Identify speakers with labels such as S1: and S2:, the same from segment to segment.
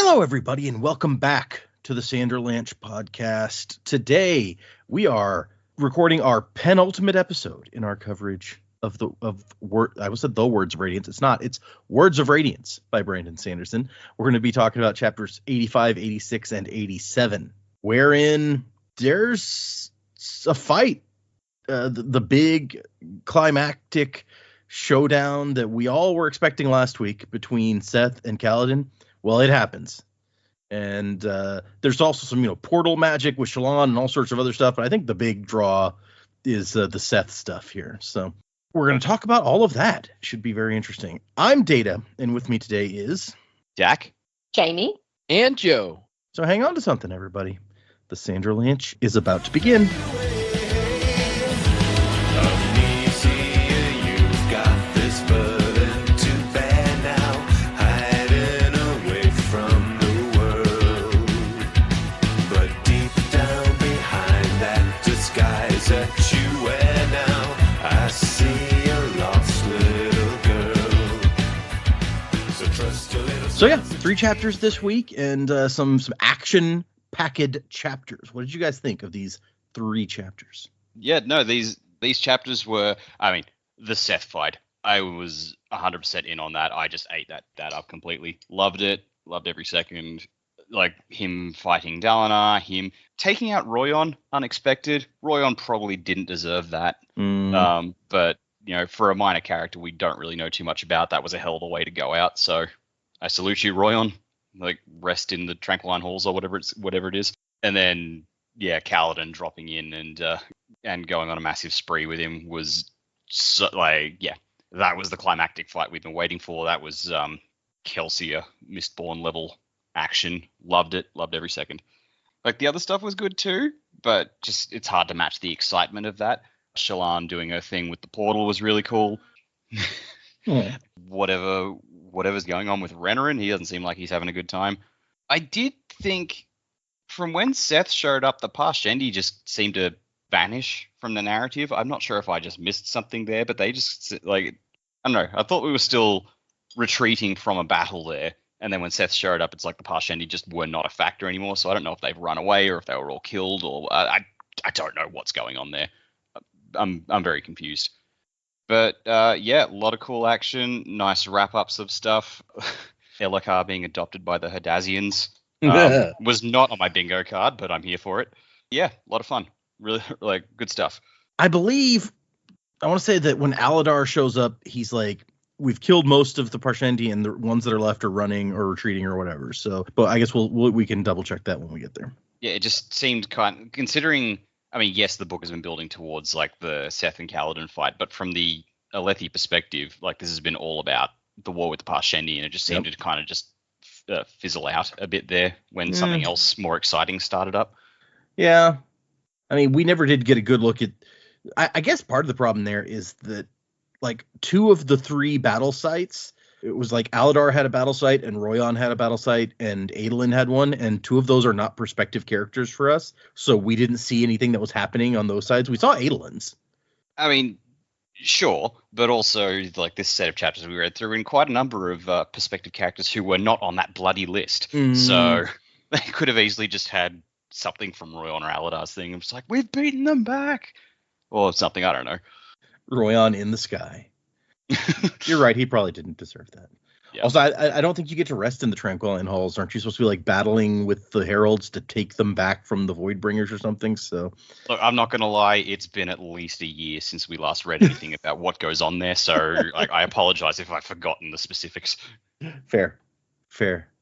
S1: Hello, everybody, and welcome back to the Sanderlanche podcast. Today, we are recording our penultimate episode in our coverage of the words of Radiance. It's not. It's Words of Radiance by Brandon Sanderson. We're going to be talking about chapters 85, 86, and 87, wherein there's a fight. The big climactic showdown that we all were expecting last week between Szeth and Kaladin. Well, it happens. And there's also some, portal magic with Shallan and all sorts of other stuff. But I think the big draw is the Szeth stuff here. So we're going to talk about all of that. Should be very interesting. I'm Data, and with me today is
S2: Jack,
S3: Jamie,
S4: and Joe.
S1: So hang on to something, everybody. The Sanderlanche is about to begin. So yeah, 3 chapters this week and some action-packed chapters. What did you guys think of these 3 chapters?
S2: Yeah, no, these chapters were, the Szeth fight. I was 100% in on that. I just ate that up completely. Loved it. Loved every second. Like him fighting Dalinar, him taking out Royon unexpected. Royon probably didn't deserve that. But, for a minor character we don't really know too much about, that was a hell of a way to go out. So I salute you, Royon. Like, rest in the Tranquiline Halls or whatever it is. And then, yeah, Kaladin dropping in and going on a massive spree with him was that was the climactic fight we've been waiting for. That was Kelsier Mistborn level action. Loved it. Loved every second. Like, the other stuff was good too, but just it's hard to match the excitement of that. Shallan doing her thing with the portal was really cool.
S1: Yeah.
S2: Whatever's going on with Renarin, he doesn't seem like he's having a good time. I did think from when Szeth showed up, the Parshendi just seemed to vanish from the narrative. I'm not sure if I just missed something there, but they just, I don't know. I thought we were still retreating from a battle there. And then when Szeth showed up, it's like the Parshendi just were not a factor anymore. So I don't know if they've run away or if they were all killed or I don't know what's going on there. I'm very confused. But, yeah, a lot of cool action, nice wrap-ups of stuff. Elhokar being adopted by the Hadazians was not on my bingo card, but I'm here for it. Yeah, a lot of fun. Really, good stuff.
S1: I want to say that when Aladar shows up, he's like, we've killed most of the Parshendi, and the ones that are left are running or retreating or whatever. So, but I guess we can double-check that when we get there. Yeah,
S2: it just seemed considering... yes, the book has been building towards, the Szeth and Kaladin fight, but from the Alethi perspective, this has been all about the war with the Parshendi, and it just seemed to kind of just fizzle out a bit there when something else more exciting started up.
S1: Yeah. We never did get a good look at... I guess part of the problem there is that, 2 of the 3 battle sites... It was Aladar had a battle site and Royon had a battle site and Adolin had one, and 2 of those are not perspective characters for us. So we didn't see anything that was happening on those sides. We saw Adolin's.
S2: Sure, but also this set of chapters we read through in quite a number of perspective characters who were not on that bloody list. So they could have easily just had something from Royon or Aladar's thing. It's we've beaten them back. Or something, I don't know.
S1: Royon in the sky. You're right. He probably didn't deserve that. Yeah. Also, I don't think you get to rest in the Tranquiline Halls. Aren't you supposed to be battling with the heralds to take them back from the Voidbringers or something? So,
S2: look, I'm not going to lie. It's been at least a year since we last read anything about what goes on there. So I apologize if I've forgotten the specifics.
S1: Fair.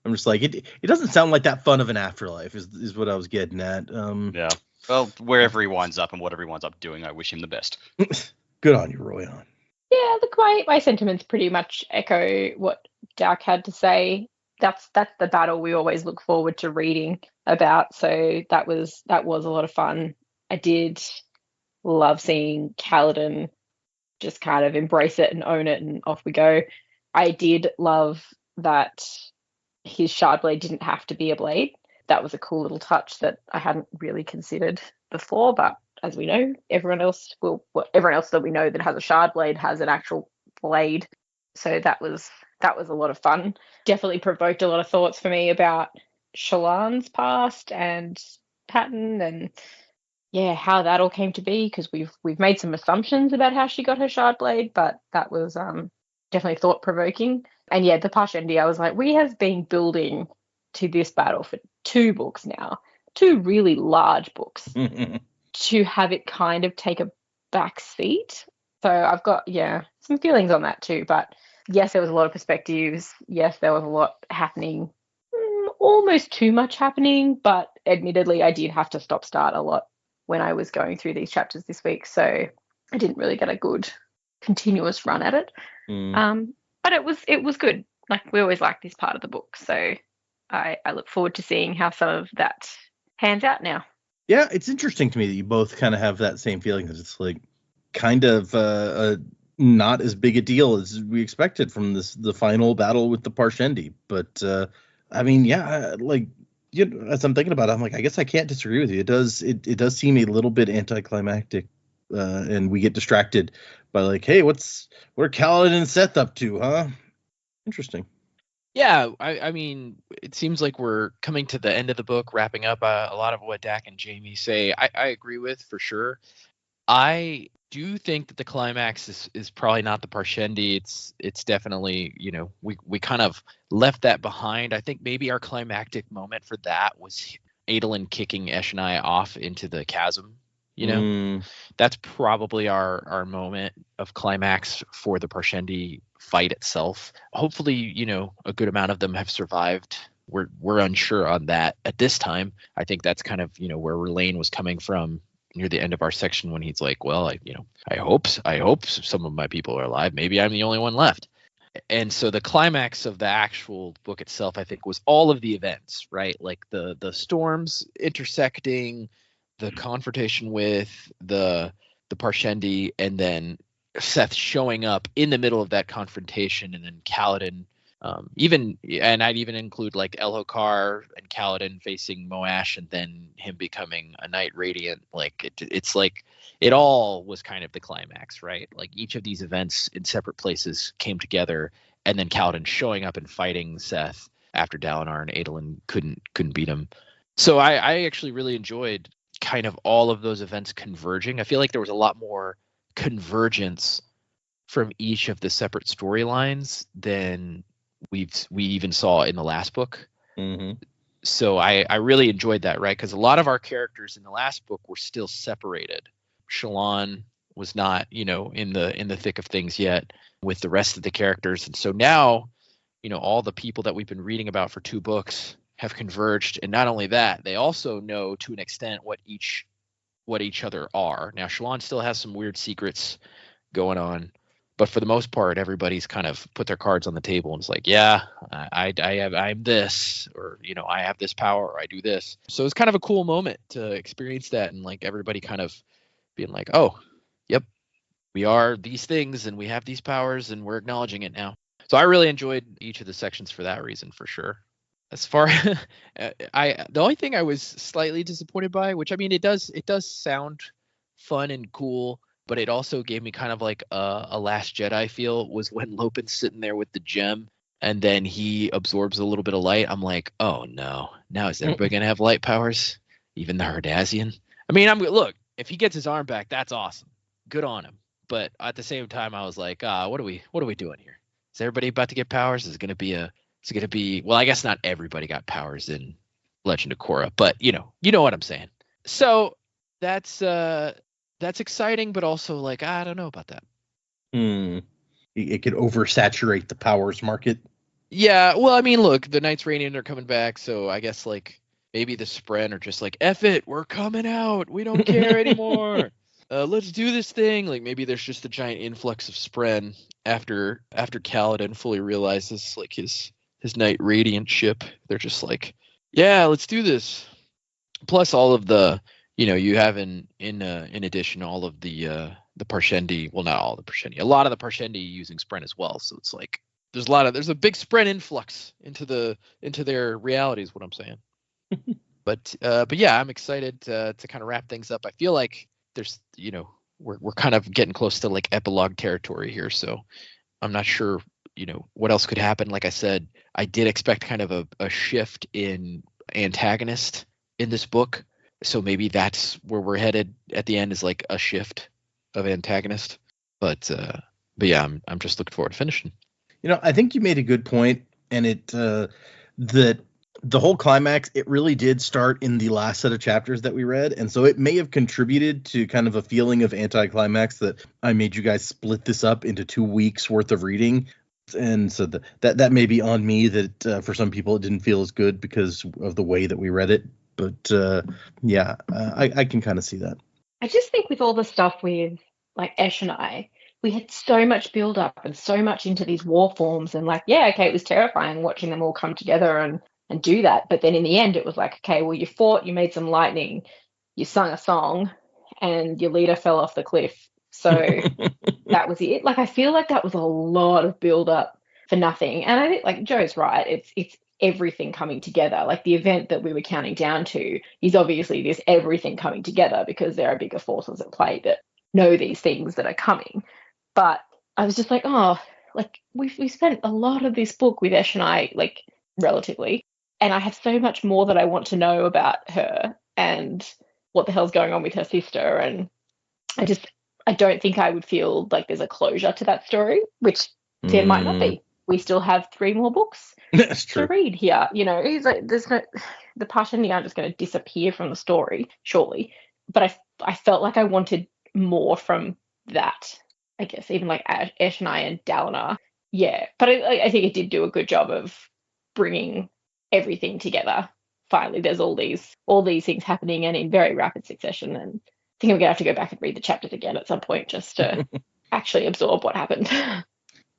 S1: I'm just it doesn't sound like that fun of an afterlife is what I was getting at.
S2: Yeah. Well, wherever he winds up and whatever he winds up doing, I wish him the best.
S1: Good on you, Royon.
S3: Yeah, look, my sentiments pretty much echo what Jack had to say. That's the battle we always look forward to reading about. So that was a lot of fun. I did love seeing Kaladin just kind of embrace it and own it, and off we go. I did love that his shard blade didn't have to be a blade. That was a cool little touch that I hadn't really considered before, but as we know, everyone else that we know that has a shard blade has an actual blade. So that was that was a lot of fun. Definitely provoked a lot of thoughts for me about Shallan's past and Patton, and yeah, how that all came to be, because we've made some assumptions about how she got her shard blade, but that was definitely thought provoking. And yeah, the Parshendi, I was like, we have been building to this battle for 2 books now, 2 really large books, to have it kind of take a back seat. So I've got some feelings on that too. But yes, there was a lot of perspectives. Yes, there was a lot happening. Almost too much happening, but admittedly, I did have to stop-start a lot when I was going through these chapters this week, so I didn't really get a good continuous run at it. But it was good. Like, we always like this part of the book, so I look forward to seeing how some of that pans out now.
S1: Yeah, it's interesting to me that you both kind of have that same feeling, that it's like kind of not as big a deal as we expected from the final battle with the Parshendi. But I mean, yeah, like, as I'm thinking about it, I'm like, I guess I can't disagree with you. It does seem a little bit anticlimactic, and we get distracted by like, hey, what are Kaladin and Szeth up to, huh? Interesting.
S4: Yeah, I mean, it seems like we're coming to the end of the book, wrapping up a lot of what Dak and Jamie say. I agree with, for sure. I do think that the climax is probably not the Parshendi. It's definitely, we kind of left that behind. I think maybe our climactic moment for that was Adolin kicking Eshonai off into the chasm. That's probably our moment of climax for the Parshendi fight itself. Hopefully, a good amount of them have survived. We're unsure on that at this time. I think that's kind of, where R'lain was coming from near the end of our section, when he's like, well, I hope some of my people are alive. Maybe I'm the only one left. And so the climax of the actual book itself, I think, was all of the events, right? Like the storms intersecting, the confrontation with the Parshendi, and then Szeth showing up in the middle of that confrontation, and then Kaladin, and I'd even include like Elhokar and Kaladin facing Moash, and then him becoming a Knight Radiant. Like it's like it all was kind of the climax, right? Like each of these events in separate places came together, and then Kaladin showing up and fighting Szeth after Dalinar and Adolin couldn't beat him. So I actually really enjoyed kind of all of those events converging. I feel like there was a lot more convergence from each of the separate storylines than we even saw in the last book.
S1: Mm-hmm.
S4: So I really enjoyed that, right? Because a lot of our characters in the last book were still separated. Shallan was not, in the thick of things yet with the rest of the characters, and so now, all the people that we've been reading about for 2 books have converged, and not only that, they also know to an extent what each other are. Now, Shallan still has some weird secrets going on, but for the most part, everybody's kind of put their cards on the table and it's like, yeah, I'm this, or I have this power, or I do this. So it's kind of a cool moment to experience that, and like everybody kind of being like, oh, yep, we are these things and we have these powers and we're acknowledging it now. So I really enjoyed each of the sections for that reason, for sure. As far the only thing I was slightly disappointed by, which I mean, it does sound fun and cool, but it also gave me kind of like a Last Jedi feel, was when Lopin's sitting there with the gem and then he absorbs a little bit of light. I'm like, oh no, now is everybody gonna have light powers, even the Herdazian? I mean, look, if he gets his arm back, that's awesome, good on him. But at the same time, I was like, what are we doing here? Is everybody about to get powers? Is it gonna be well, I guess not everybody got powers in Legend of Korra, but you know what I'm saying. So that's exciting, but also like, I don't know about that.
S1: It could oversaturate the powers market.
S4: Yeah, well, I mean, look, the Knights Radiant are coming back, so I guess like maybe the Spren are just like, F it, we're coming out, we don't care anymore. Let's do this thing. Like maybe there's just a giant influx of Spren after Kaladin fully realizes like his Knight Radiant ship. They're just like, yeah, let's do this. Plus all of the, you have in addition all of the Parshendi, well, not all the Parshendi, a lot of the Parshendi using Spren as well. So it's like there's a big Spren influx into their reality is what I'm saying. But yeah, I'm excited to kind of wrap things up. I feel like there's, we're kind of getting close to like epilogue territory here. So I'm not sure what else could happen. Like I said, I did expect kind of a shift in antagonist in this book. So maybe that's where we're headed at the end, is like a shift of antagonist. But yeah, I'm just looking forward to finishing.
S1: I think you made a good point, and that the whole climax, it really did start in the last set of chapters that we read, and so it may have contributed to kind of a feeling of anticlimax that I made you guys split this up into 2 weeks worth of reading. And so that may be on me, that for some people it didn't feel as good because of the way that we read it. But I can kind of see that.
S3: I just think with all the stuff with like Esh and I, we had so much build up and so much into these war forms, and it was terrifying watching them all come together and do that. But then in the end, it was like, okay, well, you fought, you made some lightning, you sung a song, and your leader fell off the cliff. So that was it. Like, I feel like that was a lot of build up for nothing. And I think, like, Joe's right. It's everything coming together. Like, the event that we were counting down to is obviously this everything coming together, because there are bigger forces at play that know these things that are coming. But I was just like, oh, like, we spent a lot of this book with Esh and I, like, relatively, and I have so much more that I want to know about her and what the hell's going on with her sister. And I don't think I would feel like there's a closure to that story, which there might not be. We still have 3 more books to read here. It's like the Parshendi aren't just going to disappear from the story, surely. But I felt like I wanted more from that, I guess, even like Esh and I and Dalinar. Yeah, but I think it did do a good job of bringing everything together. Finally, there's all these things happening, and in very rapid succession. And I think I'm gonna have to go back and read the chapters again at some point just to actually absorb what happened.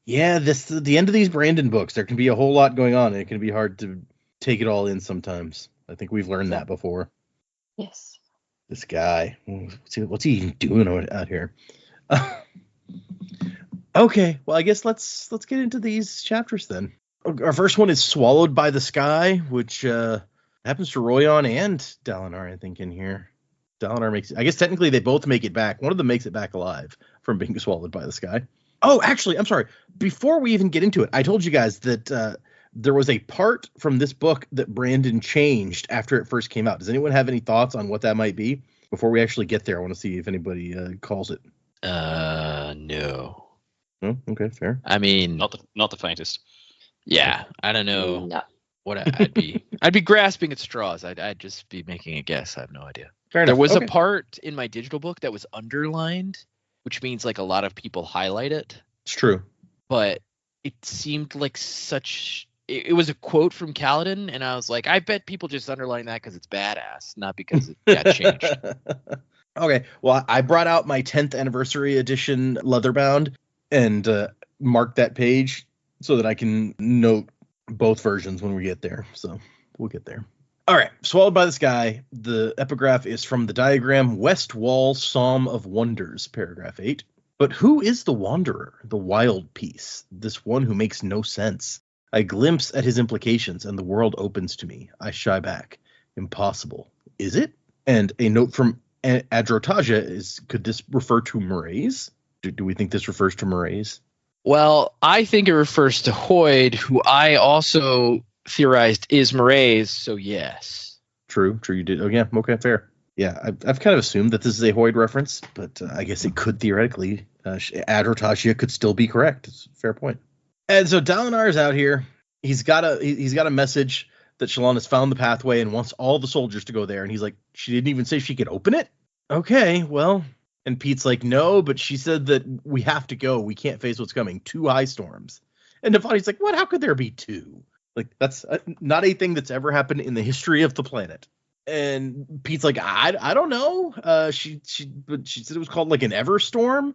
S1: Yeah, the end of these Brandon books, there can be a whole lot going on, and it can be hard to take it all in sometimes. I think we've learned that before.
S3: Yes.
S1: This guy, what's he even doing out here? Okay, well, I guess let's get into these chapters then. Our first one is Swallowed by the Sky, which happens to Royan and Dalinar, I think, in here. Dalinar I guess technically they both make it back. One of them makes it back alive from being swallowed by the sky. Oh, actually, I'm sorry. Before we even get into it, I told you guys that there was a part from this book that Brandon changed after it first came out. Does anyone have any thoughts on what that might be? Before we actually get there, I want to see if anybody calls it.
S4: No.
S1: Oh, okay, fair.
S4: I mean,
S2: not the faintest.
S4: Yeah, I don't know.
S3: No.
S4: What I'd be grasping at straws. I'd just be making a guess. I have no idea.
S1: Fair
S4: there
S1: enough.
S4: was
S1: Okay.
S4: a part in my digital book that was underlined, which means like a lot of people highlight it.
S1: It's true.
S4: But it seemed like it was a quote from Kaladin, and I was like, I bet people just underline that because it's badass, not because it got changed.
S1: Okay, well, I brought out my 10th anniversary edition leatherbound and marked that page so that I can note both versions when we get there. So we'll get there. All right, Swallowed by the Sky. The epigraph is from the diagram West Wall Psalm of Wonders, paragraph 8. But who is the wanderer, the wild piece, this one who makes no sense? I glimpse at his implications, and the world opens to me. I shy back. Impossible. Is it? And a note from Adrotaja is, could this refer to Mraize? Do we think this refers to Mraize?
S4: Well, I think it refers to Hoyd, who I also theorized is Mraize, so yes.
S1: True, you did. Oh, yeah, okay, fair. Yeah, I've kind of assumed that this is a Hoyd reference, but I guess it could theoretically. Adrotaja could still be correct. It's a fair point. And so Dalinar is out here. He's got a message that Shallan has found the pathway and wants all the soldiers to go there. And he's like, she didn't even say she could open it? Okay, well. And Pete's like, no, but she said that we have to go. We can't face what's coming. 2 highstorms. And Nefani's like, what? How could there be 2? Like, that's not a thing that's ever happened in the history of the planet. And Pete's like, I don't know. She said it was called like an Everstorm.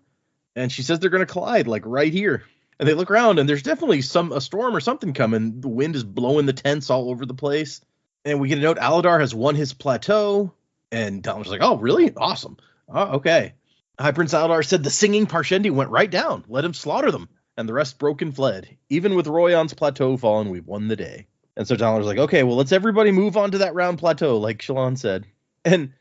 S1: And she says they're going to collide like right here. And they look around and there's definitely a storm or something coming. The wind is blowing the tents all over the place. And we get a note, Aladar has won his plateau. And Dalinar's like, oh, really? Awesome. Oh, okay. High Prince Aladar said the singing Parshendi went right down. Let him slaughter them. And the rest broke and fled. Even with Royan's plateau fallen, we've won the day. And so Dalinar's like, okay, well, let's everybody move on to that round plateau, like Shallan said. And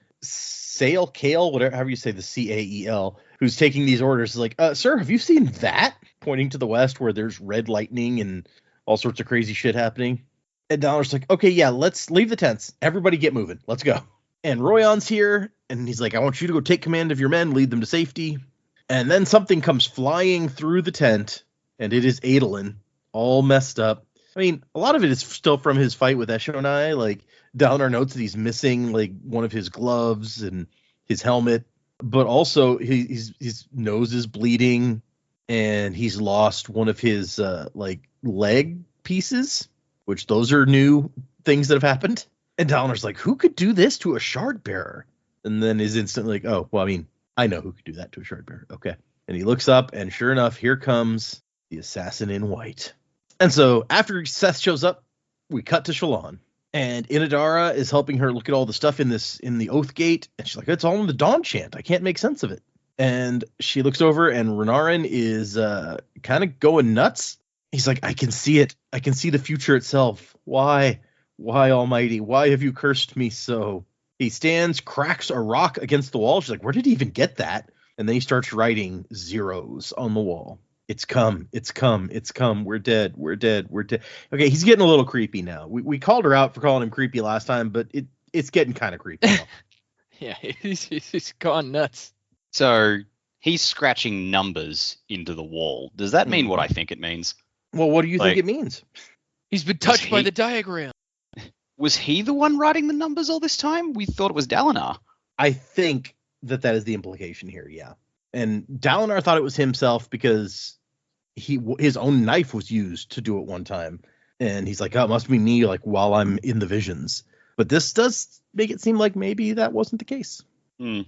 S1: Kale, whatever, however you say the Cael, who's taking these orders, is like, sir, have you seen that? pointing to the west where there's red lightning and all sorts of crazy shit happening. And Dalinar's like, okay, yeah, let's leave the tents. Everybody get moving. Let's go. And Royan's here, and he's like, I want you to go take command of your men, lead them to safety. And then something comes flying through the tent, and it is Adolin, all messed up. I mean, a lot of it is still from his fight with Eshonai. Like, Dalinar notes that he's missing, like, one of his gloves and his helmet. But also, his nose is bleeding, and he's lost one of his, leg pieces, which those are new things that have happened. And Dalinar's like, who could do this to a shard bearer? And then is instantly like, oh, well, I mean, I know who could do that to a shard bearer. Okay. And he looks up, and sure enough, here comes the assassin in white. And so after Szeth shows up, we cut to Shallan. And Inadara is helping her look at all the stuff in the Oath Gate. And she's like, it's all in the Dawn Chant. I can't make sense of it. And she looks over, and Renarin is kind of going nuts. He's like, I can see it. I can see the future itself. Why? Why, Almighty? Why have you cursed me so? He stands, cracks a rock against the wall. She's like, where did he even get that? And then he starts writing zeros on the wall. It's come. It's come. It's come. We're dead. We're dead. We're dead. Okay, he's getting a little creepy now. We called her out for calling him creepy last time, but it's getting kind of creepy now.
S4: Yeah, he's gone nuts.
S2: So he's scratching numbers into the wall. Does that mean what I think it means?
S1: Well, what do you think it means?
S4: He's been touched by the diagram.
S2: Was he the one writing the numbers all this time? We thought it was Dalinar.
S1: I think that is the implication here, yeah. And Dalinar thought it was himself because his own knife was used to do it one time. And he's like, oh, it must be me, like, while I'm in the visions. But this does make it seem like maybe that wasn't the case.
S2: Hmm.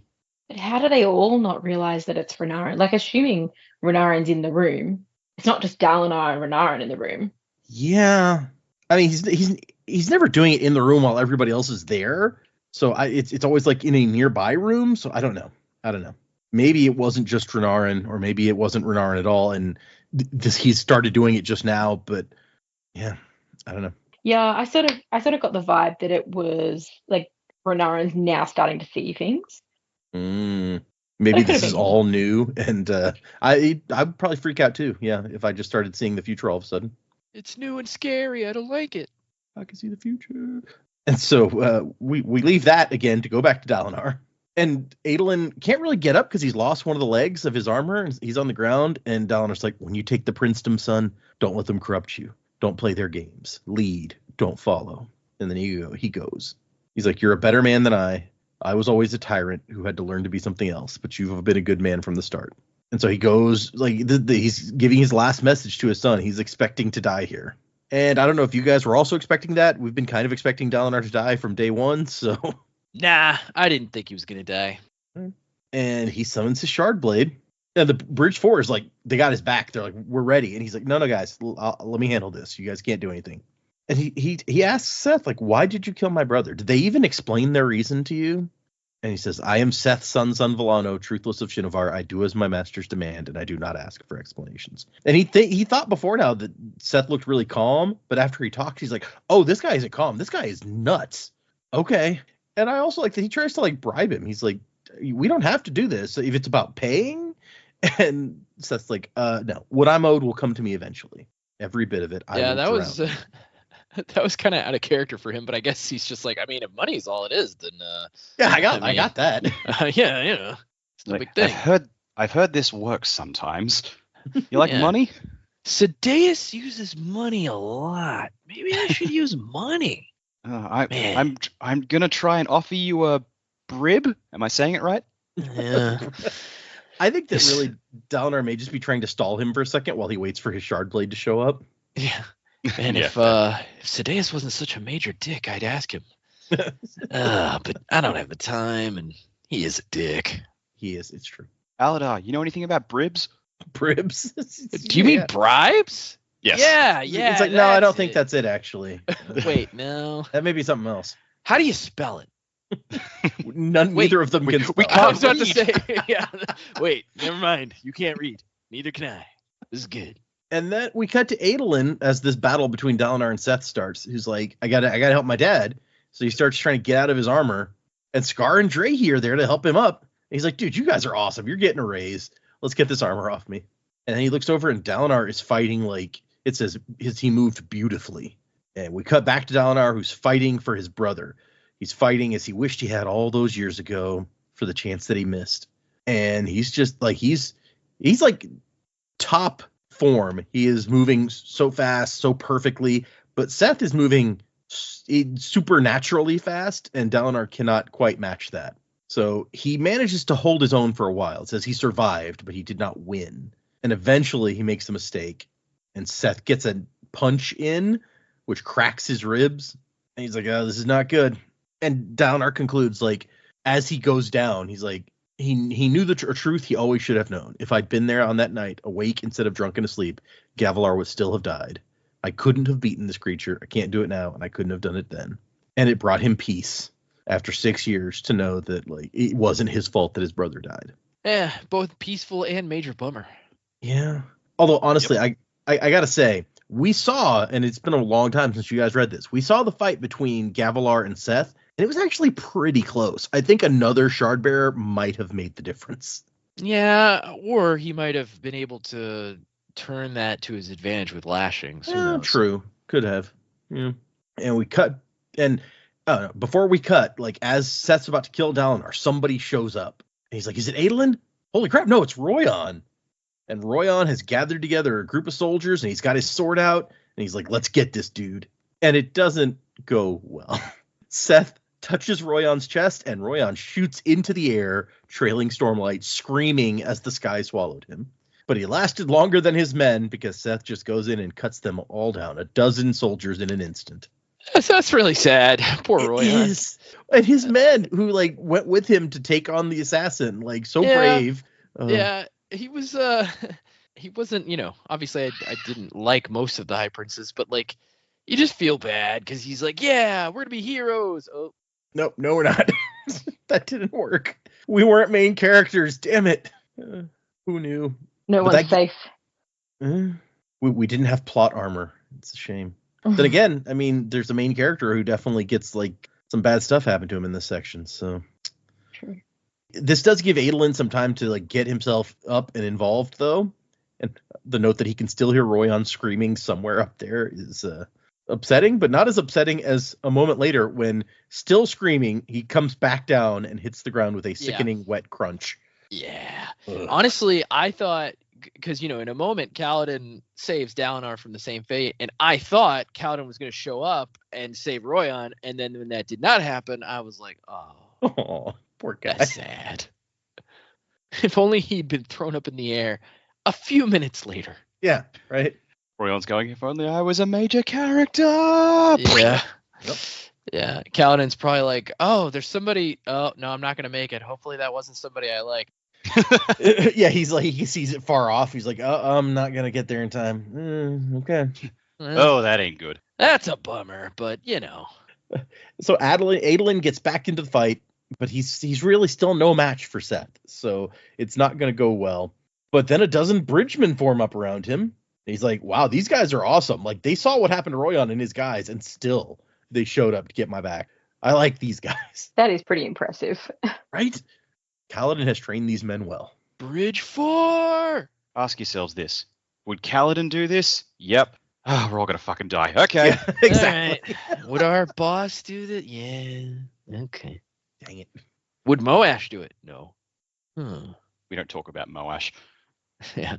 S3: But how do they all not realize that it's Renarin? Like, assuming Renarin's in the room, it's not just Dalinar and Renarin in the room.
S1: Yeah. I mean, he's never doing it in the room while everybody else is there. So it's always like in a nearby room. So I don't know. Maybe it wasn't just Renarin, or maybe it wasn't Renarin at all. And he started doing it just now. But yeah, I don't know.
S3: Yeah, I sort of got the vibe that it was like Renarin's now starting to see things.
S1: Maybe this is all new, and I'd probably freak out too. Yeah, if I just started seeing the future all of a sudden.
S4: It's new and scary. I don't like it.
S1: I can see the future. And so we leave that again to go back to Dalinar. And Adolin can't really get up because he's lost one of the legs of his armor, and he's on the ground. And Dalinar's like, when you take the princedom, son, don't let them corrupt you. Don't play their games. Lead, don't follow. And then he goes. He's like, you're a better man than I. I was always a tyrant who had to learn to be something else, but you've been a good man from the start. And so he goes, like, he's giving his last message to his son. He's expecting to die here. And I don't know if you guys were also expecting that. We've been kind of expecting Dalinar to die from day one, so...
S4: Nah, I didn't think he was going to die.
S1: And he summons his shard blade. And the Bridge 4 is like, they got his back. They're like, we're ready. And he's like, no, guys, let me handle this. You guys can't do anything. And he asks Szeth, like, why did you kill my brother? Did they even explain their reason to you? And he says, I am Szeth's son Villano, truthless of Shinovar. I do as my masters demand, and I do not ask for explanations. And he thought before now that Szeth looked really calm, but after he talked, he's like, oh, this guy isn't calm. This guy is nuts. Okay. And I also like that he tries to, like, bribe him. He's like, we don't have to do this if it's about paying. And Szeth's like, no, what I'm owed will come to me eventually. Every bit of it.
S4: That was kind of out of character for him, but I guess he's just like, I mean, if money's all it is, then
S1: yeah, I got that.
S4: Yeah, you know, it's no big thing.
S2: I've heard this works sometimes. You like money?
S4: Sadeas uses money a lot. Maybe I should use money.
S2: I'm gonna try and offer you a brib. Am I saying it right?
S4: Yeah.
S1: I think that really Dalinar may just be trying to stall him for a second while he waits for his shard blade to show up.
S4: Yeah. And if Sadeas wasn't such a major dick, I'd ask him. But I don't have the time, and he is a dick.
S1: He is. It's true.
S2: Aladar, you know anything about bribs?
S1: Bribs?
S4: Do you mean bribes?
S2: Yes.
S4: Yeah.
S1: It's like, no, I don't think that's it, actually.
S4: Wait, no.
S1: That may be something else.
S4: How do you spell it?
S1: Neither of them can spell.
S4: I was about to say, yeah. Wait, never mind. You can't read. Neither can I. This is good.
S1: And then we cut to Adolin as this battle between Dalinar and Szeth starts. Who's like, I gotta help my dad. So he starts trying to get out of his armor. And Scar and Drahi are there to help him up. And he's like, dude, you guys are awesome. You're getting a raise. Let's get this armor off me. And then he looks over and Dalinar is fighting like it says he moved beautifully. And we cut back to Dalinar, who's fighting for his brother. He's fighting as he wished he had all those years ago for the chance that he missed. And he's just like he's like top form. He is moving so fast, so perfectly. But Szeth is moving supernaturally fast, and Dalinar cannot quite match that. So he manages to hold his own for a while. It says he survived, but he did not win. And eventually he makes a mistake, and Szeth gets a punch in, which cracks his ribs. And he's like, oh, this is not good. And Dalinar concludes, like, as he goes down, he's like, he knew the truth he always should have known. If I'd been there on that night, awake instead of drunk and asleep, Gavilar would still have died. I couldn't have beaten this creature. I can't do it now, and I couldn't have done it then. And it brought him peace after 6 years to know that, like, it wasn't his fault that his brother died.
S4: Yeah, both peaceful and major bummer.
S1: Yeah. Although, honestly, yep. I got to say, we saw, and it's been a long time since you guys read this, we saw the fight between Gavilar and Szeth, and it was actually pretty close. I think another Shardbearer might have made the difference.
S4: Yeah, or he might have been able to turn that to his advantage with lashings.
S1: Yeah, true. Could have. Yeah. And we cut, and before we cut, like, as Szeth's about to kill Dalinar, somebody shows up. And he's like, is it Adolin? Holy crap, no, it's Royan. And Royan has gathered together a group of soldiers, and he's got his sword out, and he's like, let's get this dude. And it doesn't go well. Szeth touches Royan's chest, and Royan shoots into the air, trailing Stormlight, screaming as the sky swallowed him. But he lasted longer than his men, because Szeth just goes in and cuts them all down, 12 soldiers in an instant.
S4: That's really sad. Poor Royan.
S1: And his men, who, like, went with him to take on the assassin, like, so brave.
S4: Yeah. He was he wasn't, obviously I didn't like most of the High Princes, but, like, you just feel bad because he's like, yeah, we're gonna be heroes. Oh
S1: no, we're not. That didn't work. We weren't main characters, damn it. Who knew?
S3: No one's safe.
S1: We didn't have plot armor. It's a shame. Then again, I mean, there's a main character who definitely gets, like, some bad stuff happen to him in this section, so
S3: True.
S1: This does give Adolin some time to, like, get himself up and involved, though. And the note that he can still hear Royan screaming somewhere up there is upsetting, but not as upsetting as a moment later when, still screaming, he comes back down and hits the ground with a sickening wet crunch.
S4: Yeah.
S1: Ugh.
S4: Honestly, I thought, because, in a moment, Kaladin saves Dalinar from the same fate, and I thought Kaladin was going to show up and save Royan, and then when that did not happen, I was like,
S1: oh. Poor guy.
S4: That's sad. If only he'd been thrown up in the air a few minutes later.
S1: Yeah, right?
S2: Royan's going, if only I was a major character.
S4: Yeah.
S1: Yep.
S4: Yeah. Kaladin's probably like, oh, there's somebody. Oh, no, I'm not going to make it. Hopefully that wasn't somebody I like.
S1: Yeah, he's like, he sees it far off. He's like, oh, I'm not going to get there in time. Okay.
S2: Oh, that ain't good.
S4: That's a bummer, but,
S1: So Adolin gets back into the fight. But he's really still no match for Szeth, so it's not going to go well. But then 12 bridgemen form up around him. He's like, wow, these guys are awesome. Like, they saw what happened to Royan and his guys, and still they showed up to get my back. I like these guys.
S3: That is pretty impressive.
S1: Right? Kaladin has trained these men well.
S4: Bridge 4!
S2: Ask yourselves this. Would Kaladin do this? Yep. Oh, we're all going to fucking die. Okay.
S1: Yeah, exactly.
S4: Right. Would our boss do that? Yeah. Okay.
S1: Dang it.
S4: Would Moash do it? No.
S2: We don't talk about Moash.
S4: Yeah.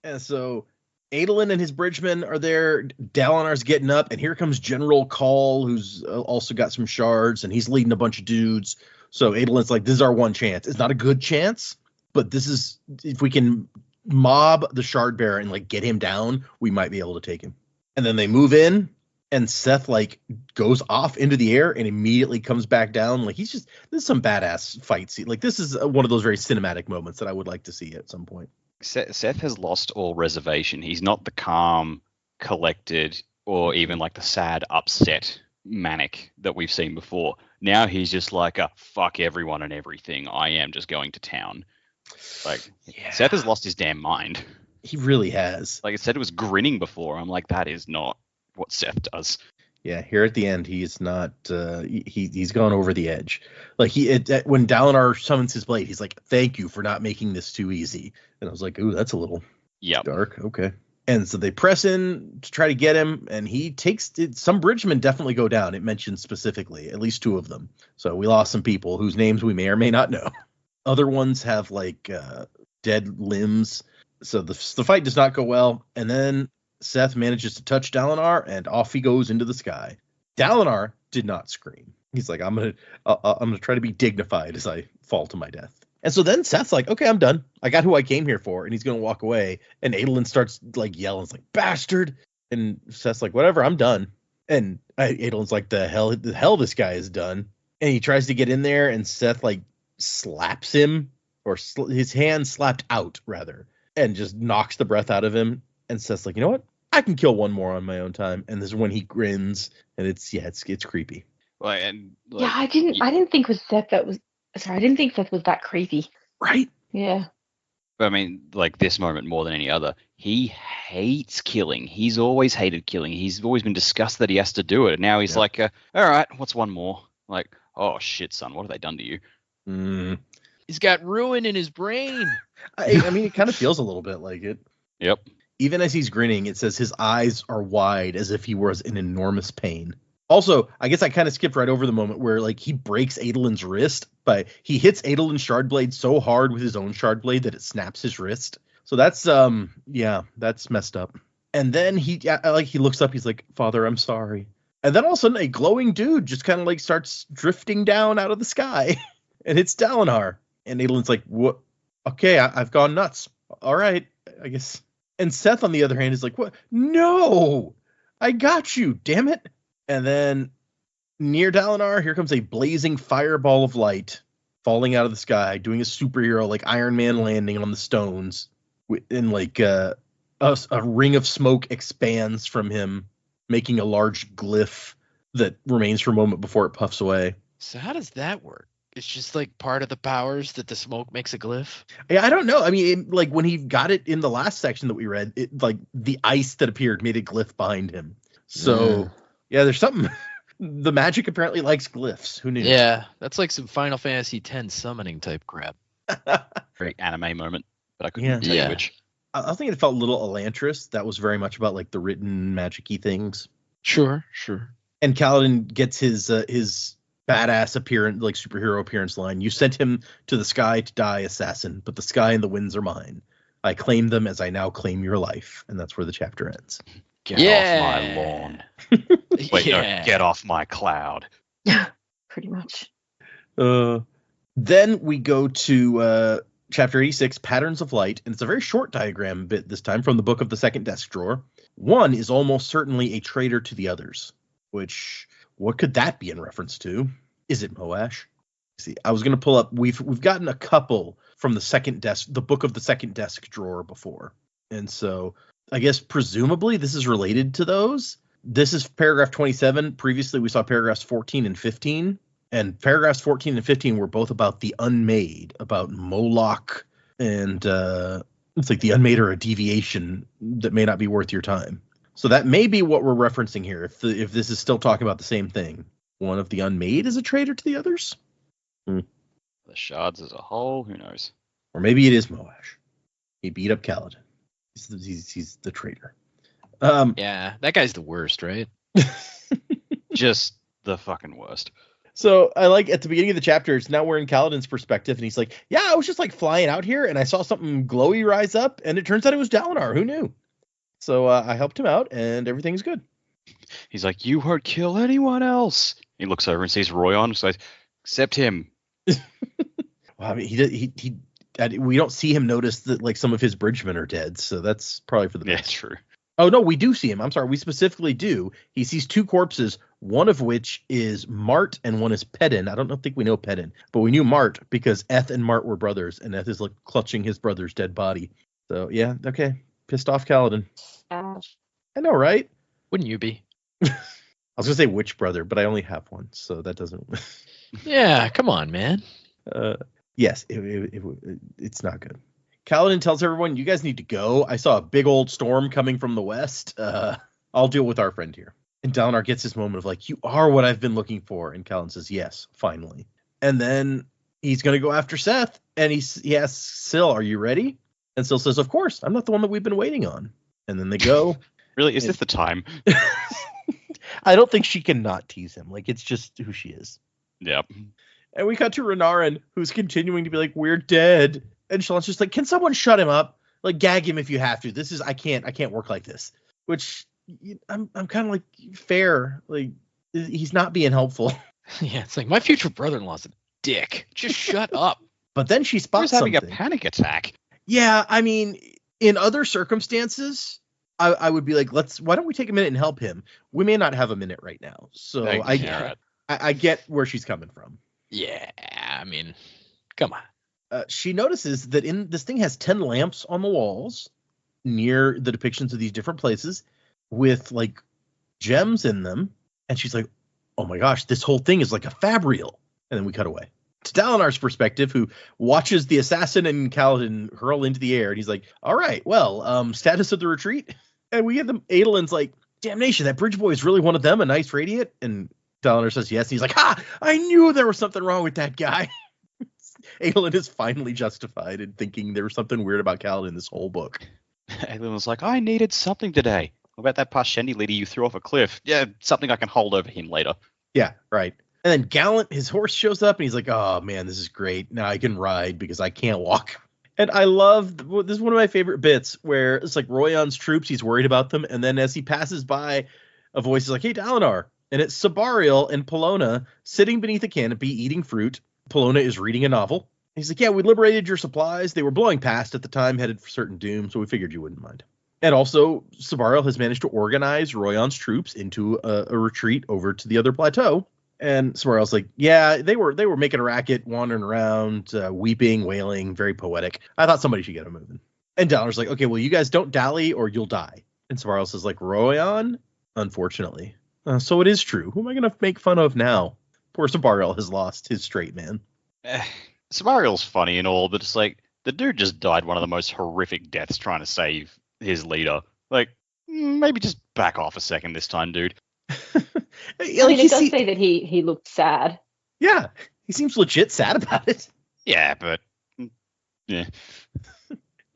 S1: And so Adolin and his bridgemen are there. Dalinar's getting up, and here comes General Call, who's also got some shards, and he's leading a bunch of dudes. So Adolin's like, this is our one chance. It's not a good chance, but this is, if we can mob the Shardbearer and, like, get him down, we might be able to take him. And then they move in, and Szeth, like, goes off into the air and immediately comes back down. Like, this is some badass fight scene. Like, this is one of those very cinematic moments that I would like to see at some point.
S2: Szeth has lost all reservation. He's not the calm, collected, or even, like, the sad, upset, manic that we've seen before. Now he's just like, fuck everyone and everything. I am just going to town. Like, Szeth has lost his damn mind.
S1: He really has.
S2: Like I said, it was grinning before. I'm like, that is not what Szeth does.
S1: Yeah, here at the end, he's not. He's gone over the edge. Like, when Dalinar summons his blade, he's like, "Thank you for not making this too easy." And I was like, "Ooh, that's a little
S2: Yep.
S1: Dark, okay. And so they press in to try to get him, and he takes it. Some bridgemen definitely go down. It mentions specifically, at least 2 of them. So we lost some people whose names we may or may not know. Other ones have like dead limbs. So the fight does not go well. And then Szeth manages to touch Dalinar, and off he goes into the sky. Dalinar did not scream. He's like, I'm gonna try to be dignified as I fall to my death. And so then Seth's like, okay, I'm done. I got who I came here for. And he's going to walk away. And Adolin starts like yelling. It's like, bastard. And Seth's like, whatever, I'm done. And Adolin's like, the hell this guy is done. And he tries to get in there. And Szeth like slaps him, or his hand slapped out rather, and just knocks the breath out of him. And Seth's like, you know what? I can kill one more on my own time. And this is when he grins. And it's creepy.
S2: Well, and
S3: Yeah, I didn't think with Szeth that was. Sorry, I didn't think Szeth was that creepy.
S1: Right?
S3: Yeah.
S2: But I mean, like this moment more than any other, he hates killing. He's always hated killing. He's always been disgusted that he has to do it. And now he's like, all right, what's one more? Like, oh shit, son, what have they done to you?
S4: He's got ruin in his brain.
S1: I mean, it kind of feels a little bit like it.
S2: Yep.
S1: Even as he's grinning, it says his eyes are wide as if he was in enormous pain. Also, I guess I kind of skipped right over the moment where like he breaks Adolin's wrist, but he hits Adolin's shard blade so hard with his own shard blade that it snaps his wrist. So that's that's messed up. And then he looks up, he's like, Father, I'm sorry. And then all of a sudden a glowing dude just kind of like starts drifting down out of the sky and it's Dalinar. And Adolin's like, what? Okay, I've gone nuts. All right, I guess. And Szeth, on the other hand, is like, what? No, I got you, damn it. And then near Dalinar, here comes a blazing fireball of light falling out of the sky, doing a superhero like Iron Man landing on the stones. And like a ring of smoke expands from him, making a large glyph that remains for a moment before it puffs away.
S4: So how does that work? It's just like part of the powers that the smoke makes a glyph?
S1: Yeah, I don't know. I mean, like when he got it in the last section that we read, it like the ice that appeared made a glyph behind him. So... Yeah, there's something. The magic apparently likes glyphs. Who knew?
S4: Yeah, that's like some Final Fantasy X summoning type crap.
S2: Very anime moment, but I couldn't tell you which.
S1: I was thinking it felt a little Elantris. That was very much about like the written magic-y things.
S4: Sure.
S1: And Kaladin gets his badass appearance, like superhero appearance line. You sent him to the sky to die, assassin, but the sky and the winds are mine. I claim them as I now claim your life. And that's where the chapter ends.
S2: Get off my lawn. Wait, no, get off my cloud.
S3: Pretty much.
S1: Then we go to chapter 86, Patterns of Light, and it's a very short diagram bit this time from the book of the second desk drawer. One is almost certainly a traitor to the others, which, what could that be in reference to? Is it Moash? See, I was going to pull up, we've gotten a couple from the second desk, the book of the second desk drawer before. And so I guess presumably this is related to those. This is paragraph 27. Previously, we saw paragraphs 14 and 15. And paragraphs 14 and 15 were both about the unmade, about Moloch. And it's like the unmade are a deviation that may not be worth your time. So that may be what we're referencing here. If this is still talking about the same thing. One of the unmade is a traitor to the others?
S2: The shards as a whole, who knows?
S1: Or maybe it is Moash. He beat up Kaladin. He's the traitor.
S4: Yeah, that guy's the worst, right?
S2: Just the fucking worst.
S1: So I like at the beginning of the chapter, it's now we're in Kaladin's perspective, and he's like, yeah, I was just like flying out here, and I saw something glowy rise up, and it turns out it was Dalinar. Who knew? So I helped him out, and everything's good.
S2: He's like, you won't kill anyone else. He looks over and sees Royan, so except him.
S1: Well, I mean, we don't see him notice that like some of his bridgemen are dead, so that's probably for the best.
S2: Yeah, true.
S1: Oh no, we do see him. I'm sorry, we specifically do. He sees 2 corpses, one of which is Mart and one is Pedin. I don't think we know Pedin, but we knew Mart because Eth and Mart were brothers, and Eth is like clutching his brother's dead body. So yeah, okay, pissed off Kaladin. I know, right?
S4: Wouldn't you be?
S1: I was gonna say which brother, but I only have one, so that doesn't.
S4: Yeah, come on, man.
S1: Yes, it's not good. Kaladin tells everyone, you guys need to go. I saw a big old storm coming from the west. I'll deal with our friend here. And Dalinar gets this moment of like, you are what I've been looking for. And Kaladin says, yes, finally. And then he's going to go after Szeth. And he asks Syl, are you ready? And Syl says, of course, I'm not the one that we've been waiting on. And then they go.
S2: Really? Is this the time?
S1: I don't think she can not tease him. Like, it's just who she is.
S2: Yep.
S1: And we cut to Renarin, who's continuing to be like, we're dead. And Shallan's just like, can someone shut him up? Like, gag him if you have to. I can't work like this. Which I'm kind of like, fair. Like, he's not being helpful.
S4: Yeah, it's like, my future brother-in-law's a dick. Just shut up.
S1: But then she spots
S2: He's having
S1: something.
S2: a panic attack.
S1: Yeah, I mean, in other circumstances, I would be like, why don't we take a minute and help him? We may not have a minute right now. So I get where she's coming from.
S4: Yeah, I mean, come on.
S1: She notices that this thing has 10 lamps on the walls near the depictions of these different places with like gems in them. And she's like, oh my gosh, this whole thing is like a fabrial. And then we cut away to Dalinar's perspective, who watches the assassin and Kaladin hurl into the air. And he's like, all right, well, status of the retreat. And we get them. Adolin's like, damnation, that bridge boy is really one of them, a nice radiant. And Dalinar says yes. And he's like, ha, I knew there was something wrong with that guy. Adolin is finally justified in thinking there was something weird about Kaladin this whole book.
S2: Adolin was like, I needed something today. What about that Parshendi lady you threw off a cliff? Yeah, something I can hold over him later.
S1: Yeah, right. And then Gallant, his horse shows up, and he's like, oh, man, this is great. Now I can ride because I can't walk. And I love, this is one of my favorite bits, where it's like Royan's troops, he's worried about them, and then as he passes by, a voice is like, hey, Dalinar. And it's Sabariel and Pelona sitting beneath a canopy eating fruit. Pelona is reading a novel. He's like, yeah, we liberated your supplies. They were blowing past at the time, headed for certain doom, so we figured you wouldn't mind. And also, Sabariel has managed to organize Royan's troops into a retreat over to the other plateau. And Sabariel's like, yeah, they were making a racket, wandering around, weeping, wailing, very poetic. I thought somebody should get them moving. And Dalinar's like, okay, well, you guys don't dally or you'll die. And Sabariel says, like, Royan? Unfortunately. So it is true. Who am I going to make fun of now? Poor Sabariel has lost his straight man.
S2: Sabariel's funny and all, but it's like, the dude just died one of the most horrific deaths trying to save his leader. Like, maybe just back off a second this time, dude.
S3: I mean, it does say that he looked sad.
S1: Yeah, he seems legit sad about it.
S2: Yeah, but yeah.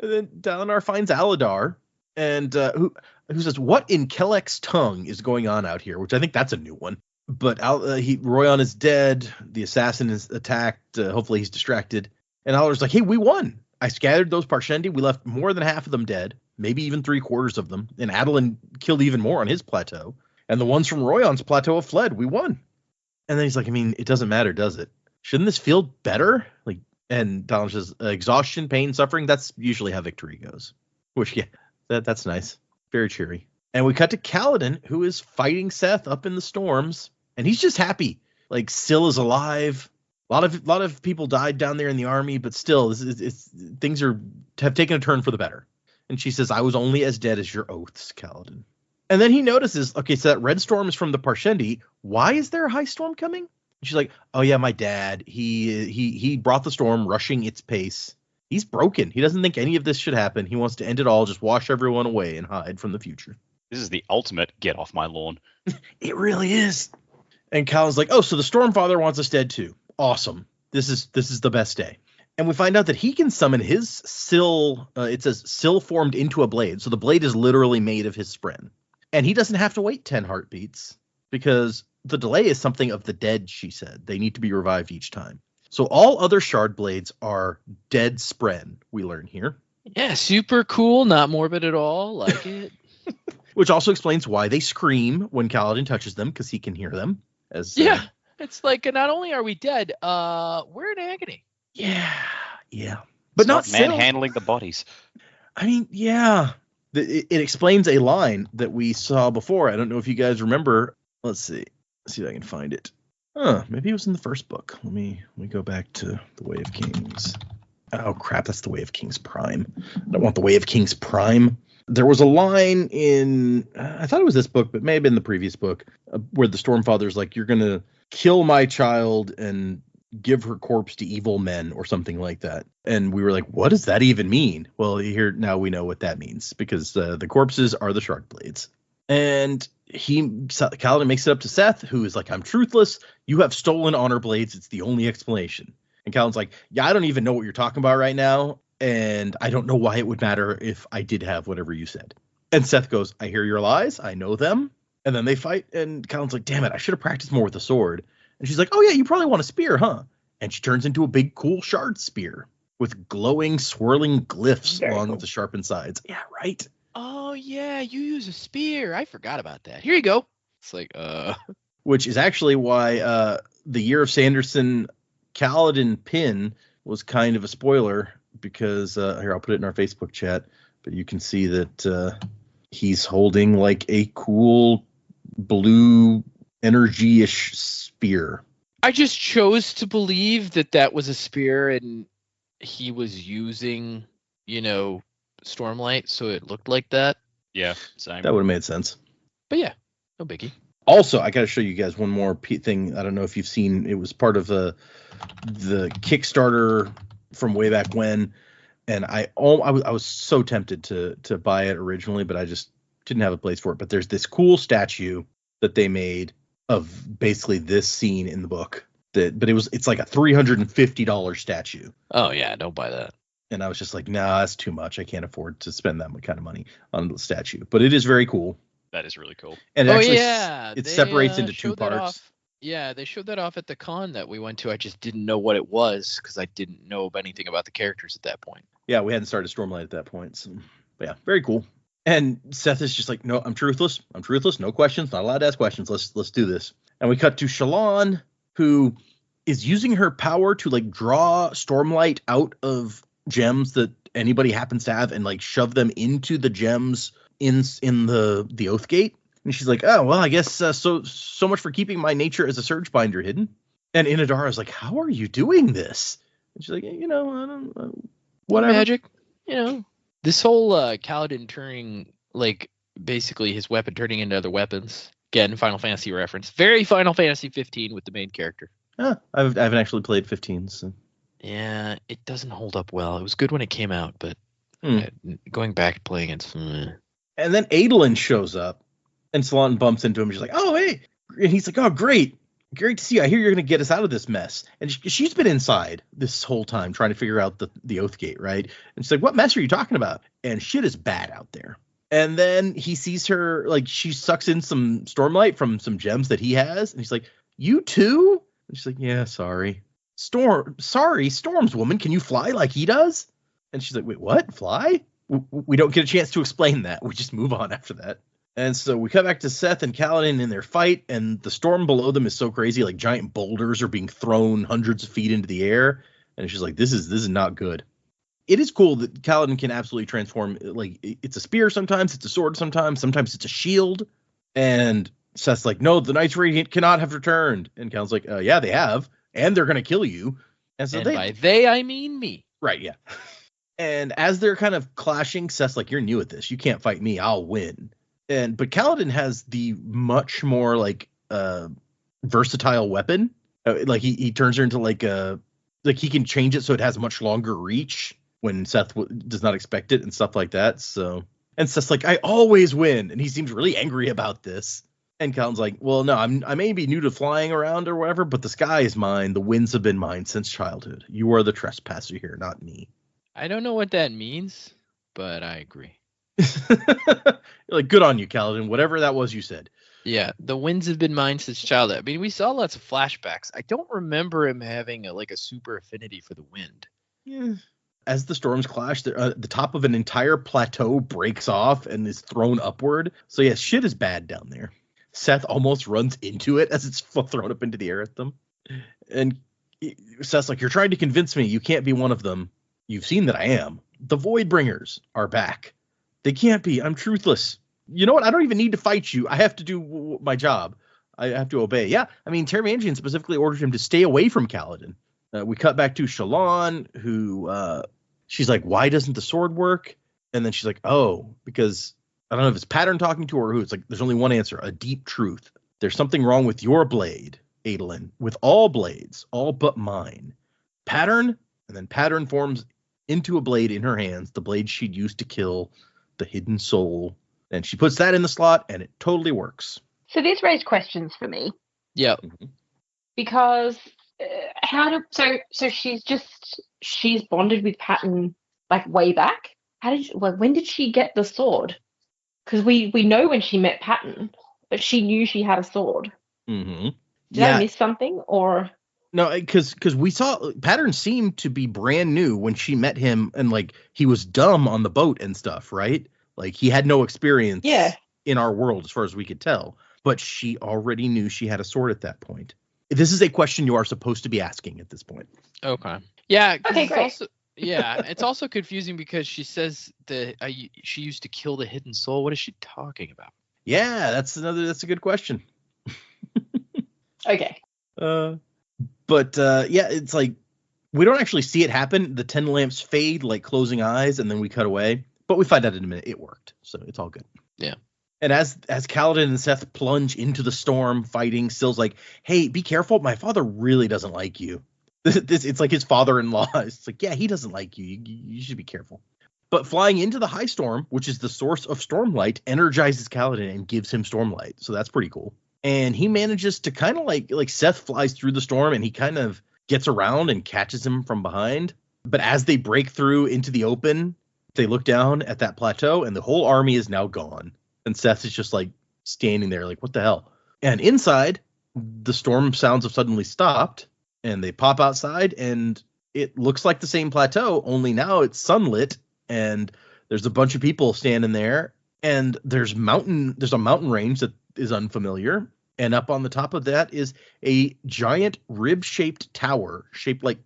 S1: And then Dalinar finds Aladar, and who says, "What in Kelek's tongue is going on out here?" Which I think that's a new one. But Royan is dead. The assassin is attacked. Hopefully he's distracted. And Aladar's like, "Hey, we won. I scattered those Parshendi. We left more than half of them dead, maybe even 3/4 of them. And Adolin killed even more on his plateau. And the ones from Royan's plateau have fled. We won." And then he's like, I mean, it doesn't matter, does it? Shouldn't this feel better? Like, and Dalinar says, exhaustion, pain, suffering, that's usually how victory goes. Which, yeah, that's nice. Very cheery. And we cut to Kaladin, who is fighting Szeth up in the storms. And he's just happy. Like, Syl is alive. A lot of people died down there in the army, but still, things have taken a turn for the better. And she says, I was only as dead as your oaths, Kaladin. And then he notices, okay, so that red storm is from the Parshendi. Why is there a high storm coming? And she's like, oh yeah, my dad. He brought the storm, rushing its pace. He's broken. He doesn't think any of this should happen. He wants to end it all, just wash everyone away and hide from the future.
S2: This is the ultimate get off my lawn.
S1: It really is. And Kaladin's like, oh, so the Stormfather wants us dead too. Awesome. This is the best day. And we find out that he can summon his Syl. It says Syl formed into a blade. So the blade is literally made of his spren. And he doesn't have to wait 10 heartbeats because the delay is something of the dead, she said. They need to be revived each time. So all other shard blades are dead spren, we learn here.
S4: Yeah, super cool. Not morbid at all. Like it.
S1: Which also explains why they scream when Kaladin touches them, because he can hear them.
S4: Yeah, it's like, not only are we dead, we're in agony.
S1: Yeah. But not
S2: manhandling the bodies.
S1: I mean, yeah. It explains a line that we saw before. I don't know if you guys remember. Let's see. Let's see if I can find it. Maybe it was in the first book. Let me go back to the Way of Kings. Oh, crap. That's the Way of Kings Prime. I don't want the Way of Kings Prime. There was a line in, I thought it was this book, but maybe in the previous book, where the Stormfather's like, you're going to kill my child and give her corpse to evil men or something like that. And we were like, what does that even mean? Well, here now we know what that means, because the corpses are the shard blades. And Kaladin makes it up to Szeth, who is like, I'm truthless. You have stolen honor blades. It's the only explanation. And Kaladin's like, yeah, I don't even know what you're talking about right now. and I don't know why it would matter if I did have whatever you said. And Szeth goes, I hear your lies. I know them. And then they fight, and Catelyn's like, damn it, I should have practiced more with the sword. And she's like, oh, yeah, you probably want a spear, huh? And she turns into a big, cool shard spear with glowing, swirling glyphs along with the sharpened sides. Yeah, right?
S4: Oh, yeah, you use a spear. I forgot about that. Here you go. It's like,
S1: Which is actually why the Year of Sanderson Kaladin pin was kind of a spoiler, because, here, I'll put it in our Facebook chat, but you can see that he's holding like a cool blue energy-ish spear.
S4: I just chose to believe that was a spear and he was using, Stormlight, so it looked like that.
S2: Yeah, same.
S1: That would have made sense.
S4: But yeah, no biggie.
S1: Also, I got to show you guys one more thing. I don't know if you've seen. It was part of the Kickstarter from way back when, and I was so tempted to buy it originally, but I just didn't have a place for it. But there's this cool statue that they made of basically this scene in the book. But it's like a $350 statue.
S4: Oh yeah, don't buy that.
S1: And I was just like, nah, that's too much. I can't afford to spend that kind of money on the statue. But it is very cool.
S2: That is really cool.
S1: And it separates into two parts.
S4: Yeah, they showed that off at the con that we went to. I just didn't know what it was because I didn't know anything about the characters at that point.
S1: Yeah, we hadn't started Stormlight at that point. So, but yeah, very cool. And Szeth is just like, no, I'm truthless. No questions. Not allowed to ask questions. Let's do this. And we cut to Shallan, who is using her power to like draw Stormlight out of gems that anybody happens to have and like shove them into the gems in the Oathgate. And she's like, oh, well, I guess so much for keeping my nature as a surge binder hidden. And Inadara is like, how are you doing this? And she's like, I don't know, whatever.
S4: Magic, This whole Kaladin turning, like, basically his weapon turning into other weapons. Again, Final Fantasy reference. Very Final Fantasy 15 with the main character.
S1: I haven't actually played 15, so.
S4: Yeah, it doesn't hold up well. It was good when it came out, but going back playing it.
S1: And then Adolin shows up, and Shallan bumps into him. She's like, oh, hey. And he's like, oh, great to see you. I hear you're going to get us out of this mess. And she's been inside this whole time trying to figure out the Oathgate, right? And she's like, what mess are you talking about? And shit is bad out there. And then he sees her, like, she sucks in some Stormlight from some gems that he has. And he's like, you too? And she's like, yeah, sorry. Storm's woman. Can you fly like he does? And she's like, wait, what? Fly? We don't get a chance to explain that. We just move on after that. And so we cut back to Szeth and Kaladin in their fight, and the storm below them is so crazy, like giant boulders are being thrown hundreds of feet into the air. And she's like, this is not good. It is cool that Kaladin can absolutely transform. Like, it's a spear sometimes, it's a sword sometimes it's a shield. And Seth's like, no, the Knights Radiant cannot have returned. And Kaladin's like, yeah, they have, and they're going to kill you. And so
S4: by they, I mean me.
S1: Right, yeah. And as they're kind of clashing, Seth's like, you're new at this. You can't fight me. I'll win. But Kaladin has the much more like versatile weapon. Like he turns her into like he can change it so it has a much longer reach when Szeth does not expect it and stuff like that. So, and Seth's like, I always win, and he seems really angry about this. And Kaladin's like, well, no, I may be new to flying around or whatever, but the sky is mine. The winds have been mine since childhood. You are the trespasser here, not me.
S4: I don't know what that means, but I agree.
S1: You're like, good on you, Kaladin. Whatever that was you said.
S4: Yeah, the winds have been mine since childhood. I mean, we saw lots of flashbacks. I don't remember him having a super affinity for the wind.
S1: Yeah. As the storms clash, the top of an entire plateau breaks off and is thrown upward. So yeah, shit is bad down there. Szeth almost runs into it as it's thrown up into the air at them. And Szeth's like, you're trying to convince me you can't be one of them. You've seen that I am. The Voidbringers are back. They can't be. I'm truthless. You know what? I don't even need to fight you. I have to do my job. I have to obey. Yeah, I mean, Termangian specifically ordered him to stay away from Kaladin. We cut back to Shallan, who she's like, why doesn't the sword work? And then she's like, oh, because I don't know if it's Pattern talking to her or who. It's like, there's only one answer, a deep truth. There's something wrong with your blade, Adolin, with all blades, all but mine. Pattern, and then Pattern forms into a blade in her hands, the blade she'd used to kill the hidden soul, and she puts that in the slot, and it totally works.
S3: So this raised questions for me.
S4: Yeah.
S3: Because so she's bonded with Pattern like way back? When did she get the sword? Because we know when she met Patton, but she knew she had a sword.
S1: Mm-hmm.
S3: Did I miss something, or
S1: no? Because we saw Pattern seemed to be brand new when she met him, and like he was dumb on the boat and stuff, right? Like he had no experience in our world as far as we could tell. But she already knew she had a sword at that point. This is a question you are supposed to be asking at this point.
S4: Okay. Yeah.
S3: Okay, great.
S4: It's also confusing because she says that she used to kill the hidden soul. What is she talking about?
S1: Yeah, that's a good question.
S3: Okay.
S1: But yeah, it's like we don't actually see it happen. The 10 lamps fade like closing eyes, and then we cut away. But we find out in a minute it worked, so it's all good.
S4: Yeah.
S1: And as Kaladin and Szeth plunge into the storm, fighting, Syl's like, "Hey, be careful. My father really doesn't like you." It's like his father-in-law. It's like, yeah, he doesn't like you. You should be careful. But flying into the high storm, which is the source of stormlight, energizes Kaladin and gives him stormlight. So that's pretty cool. And he manages to kind of like Szeth flies through the storm, and he kind of gets around and catches him from behind. But as they break through into the open, they look down at that plateau, and the whole army is now gone. And Szeth is just like standing there like, what the hell? And inside, the storm sounds have suddenly stopped, and they pop outside, and it looks like the same plateau, only now it's sunlit, and there's a bunch of people standing there, and there's a mountain range that is unfamiliar, and up on the top of that is a giant ribbed tower shaped like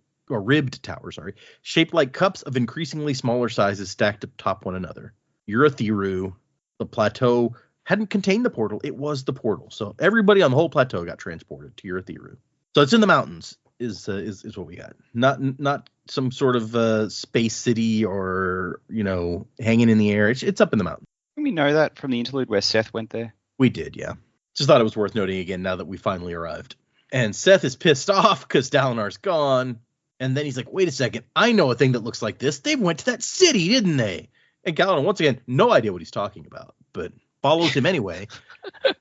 S1: cups of increasingly smaller sizes stacked atop one another. Urathiru. The plateau hadn't contained the portal. It was the portal. So everybody on the whole plateau got transported to Urathiru. So it's in the mountains is what we got. Not some sort of space city or, hanging in the air. It's up in the mountains.
S2: Can we know that from the interlude where Szeth went there?
S1: We did, yeah. Just thought it was worth noting again now that we finally arrived. And Szeth is pissed off because Dalinar's gone. And then he's like, wait a second. I know a thing that looks like this. They went to that city, didn't they? And Kaladin, once again, no idea what he's talking about, but follows him anyway.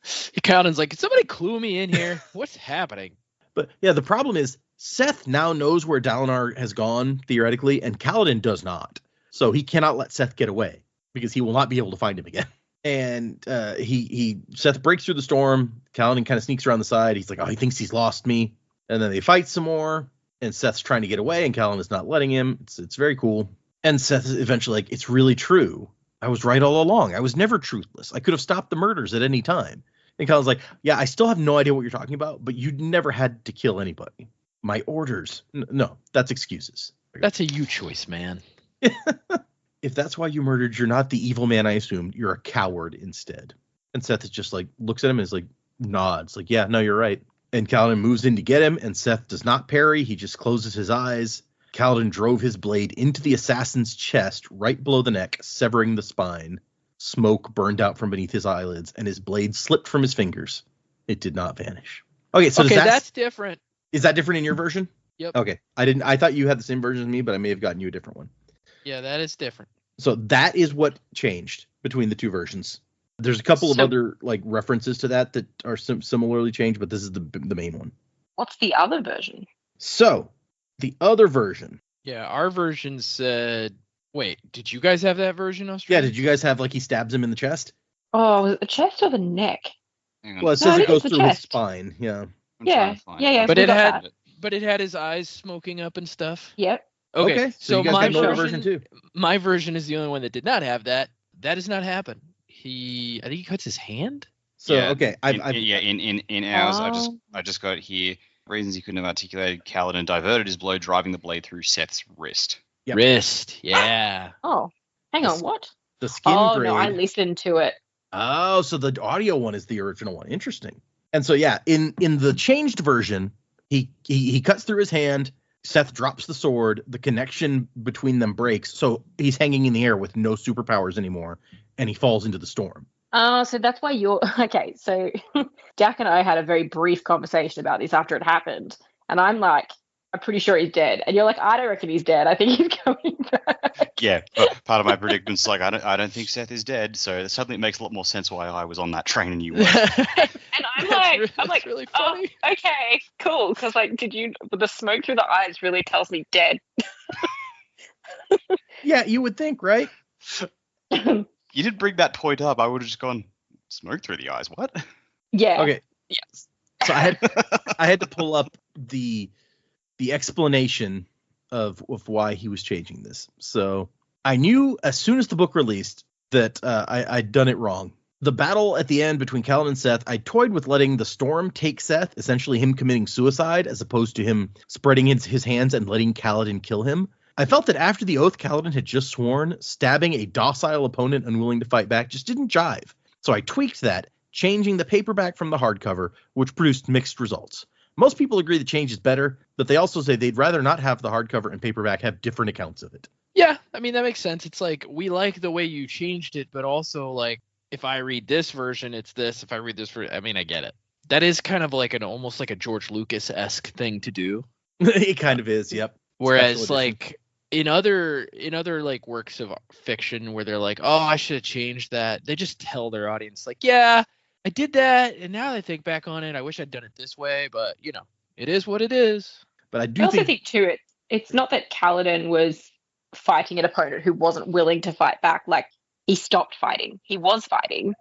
S4: Kaladin's like, can somebody clue me in here? What's happening?
S1: But yeah, the problem is Szeth now knows where Dalinar has gone, theoretically, and Kaladin does not. So he cannot let Szeth get away because he will not be able to find him again. And Szeth breaks through the storm. Kaladin kind of sneaks around the side. He's like, oh, he thinks he's lost me. And then they fight some more, and Szeth's trying to get away, and Kaladin is not letting him. It's very cool. And Szeth is eventually like, it's really true. I was right all along. I was never truthless. I could have stopped the murders at any time. And Kaladin's like, yeah, I still have no idea what you're talking about, but you never had to kill anybody. My orders. No, that's excuses.
S4: That's a you choice, man.
S1: If that's why you murdered, you're not the evil man I assumed. You're a coward instead. And Szeth is just like, looks at him and is like, nods. Like, yeah, no, you're right. And Kaladin moves in to get him, and Szeth does not parry. He just closes his eyes. Kaladin drove his blade into the assassin's chest, right below the neck, severing the spine. Smoke burned out from beneath his eyelids, and his blade slipped from his fingers. It did not vanish. Okay, so
S4: that's different.
S1: Is that different in your version?
S4: Yep.
S1: Okay, I thought you had the same version as me, but I may have gotten you a different one.
S4: Yeah, that is different.
S1: So that is what changed between the two versions. There's a couple of other like references to that are similarly changed, but this is the main one.
S3: What's the other version?
S1: So the other version.
S4: Yeah, our version said. Wait, did you guys have that version, Australia?
S1: Yeah, did you guys have like he stabs him in the chest?
S3: Oh, was it the chest or the neck?
S1: Well, it says it goes through his spine. Yeah.
S3: Yeah.
S4: But it had his eyes smoking up and stuff.
S3: Yep.
S4: Okay.
S1: So you guys got version too.
S4: My version is the only one that did not have that. That does not happen. I think he cuts his hand.
S1: So yeah, okay,
S2: in ours, I just got here. Reasons he couldn't have articulated, Kaladin diverted his blow, driving the blade through Szeth's wrist.
S1: Yep.
S4: Wrist, yeah.
S3: Oh, hang on, what?
S1: The skin grade.
S3: No, I listened to it.
S1: Oh, so the audio one is the original one. Interesting. And so yeah, in the changed version, he cuts through his hand. Szeth drops the sword. The connection between them breaks, so he's hanging in the air with no superpowers anymore, and he falls into the storm.
S3: So that's why you're okay. So Jack and I had a very brief conversation about this after it happened, and I'm like, I'm pretty sure he's dead, and you're like, I don't reckon he's dead. I think he's coming back.
S2: Yeah, but part of my predicament's like, I don't think Szeth is dead. So suddenly it makes a lot more sense why I was on that train and you weren't.
S3: And I'm like,
S4: really funny.
S3: Oh, okay, cool. Because like, the smoke through the eyes really tells me dead.
S1: Yeah, you would think, right?
S2: You didn't bring that point up. I would have just gone, smoke through the eyes. What?
S3: Yeah.
S1: Okay.
S3: Yes.
S1: So I had to pull up the explanation of why he was changing this. So I knew as soon as the book released that I'd done it wrong. The battle at the end between Kaladin and Szeth, I toyed with letting the storm take Szeth, essentially him committing suicide, as opposed to him spreading his hands and letting Kaladin kill him. I felt that after the oath Kaladin had just sworn, stabbing a docile opponent unwilling to fight back just didn't jive. So I tweaked that, changing the paperback from the hardcover, which produced mixed results. Most people agree the change is better, but they also say they'd rather not have the hardcover and paperback have different accounts of it.
S4: Yeah, I mean, that makes sense. It's like, we like the way you changed it, but also, like, if I read this version, it's this. If I read this version, I mean, I get it. That is kind of like almost like a George Lucas-esque thing to do.
S1: It kind of is, yep.
S4: Whereas, like, in other like works of fiction where they're like, oh, I should have changed that, they just tell their audience, like, yeah, I did that, and now that I think back on it, I wish I'd done it this way, but, you know, it is what it is.
S1: But I
S3: also think too, it's not that Kaladin was fighting an opponent who wasn't willing to fight back. Like, he stopped fighting. He was fighting,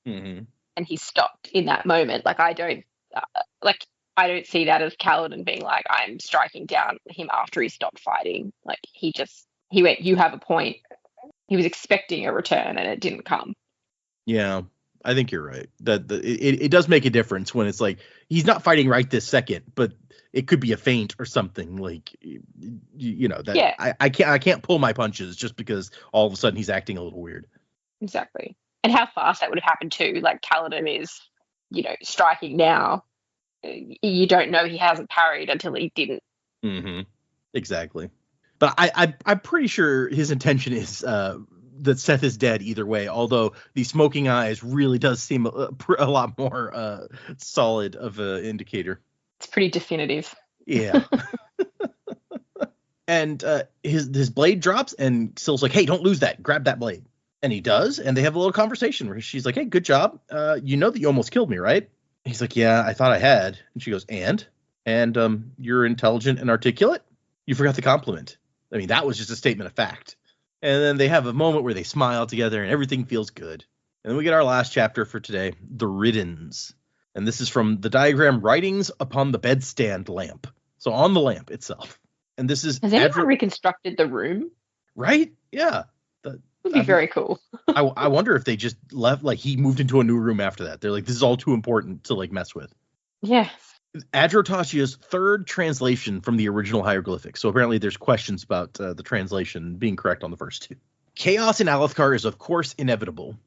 S1: Mm-hmm.
S3: and he stopped in that moment. Like, I don't see that as Kaladin being like, I'm striking down him after he stopped fighting. Like, he went, you have a point. He was expecting a return, and it didn't come.
S1: Yeah, I think you're right. That it does make a difference when it's like he's not fighting right this second, but it could be a feint or something, like, you know, that.
S3: Yeah.
S1: I can't pull my punches just because all of a sudden he's acting a little weird.
S3: Exactly. And how fast that would have happened too. Like, Kaladin is, you know, striking now. You don't know he hasn't parried until he didn't.
S1: Mm-hmm. Exactly. But I'm pretty sure his intention is that Szeth is dead either way, although the smoking eyes really does seem a lot more solid of an indicator.
S3: It's pretty definitive.
S1: Yeah. And his blade drops, and Syl's like, hey, don't lose that. Grab that blade. And he does, and they have a little conversation where she's like, hey, good job. You know that you almost killed me, right? He's like, yeah, I thought I had. And she goes, and you're intelligent and articulate? You forgot the compliment. I mean, that was just a statement of fact. And then they have a moment where they smile together and everything feels good. And then we get our last chapter for today, The Riddance. And this is from the diagram Writings Upon the Bedstand Lamp. So on the lamp itself. And this is...
S3: Has anyone reconstructed the room?
S1: Right? Yeah.
S3: Would be very cool.
S1: I wonder if they just left, like, he moved into a new room after that. They're like, this is all too important to, like, mess with.
S3: Yeah.
S1: Adrotashia's third translation from the original hieroglyphics. So apparently there's questions about the translation being correct on the first two. Chaos in Alethkar is, of course, inevitable.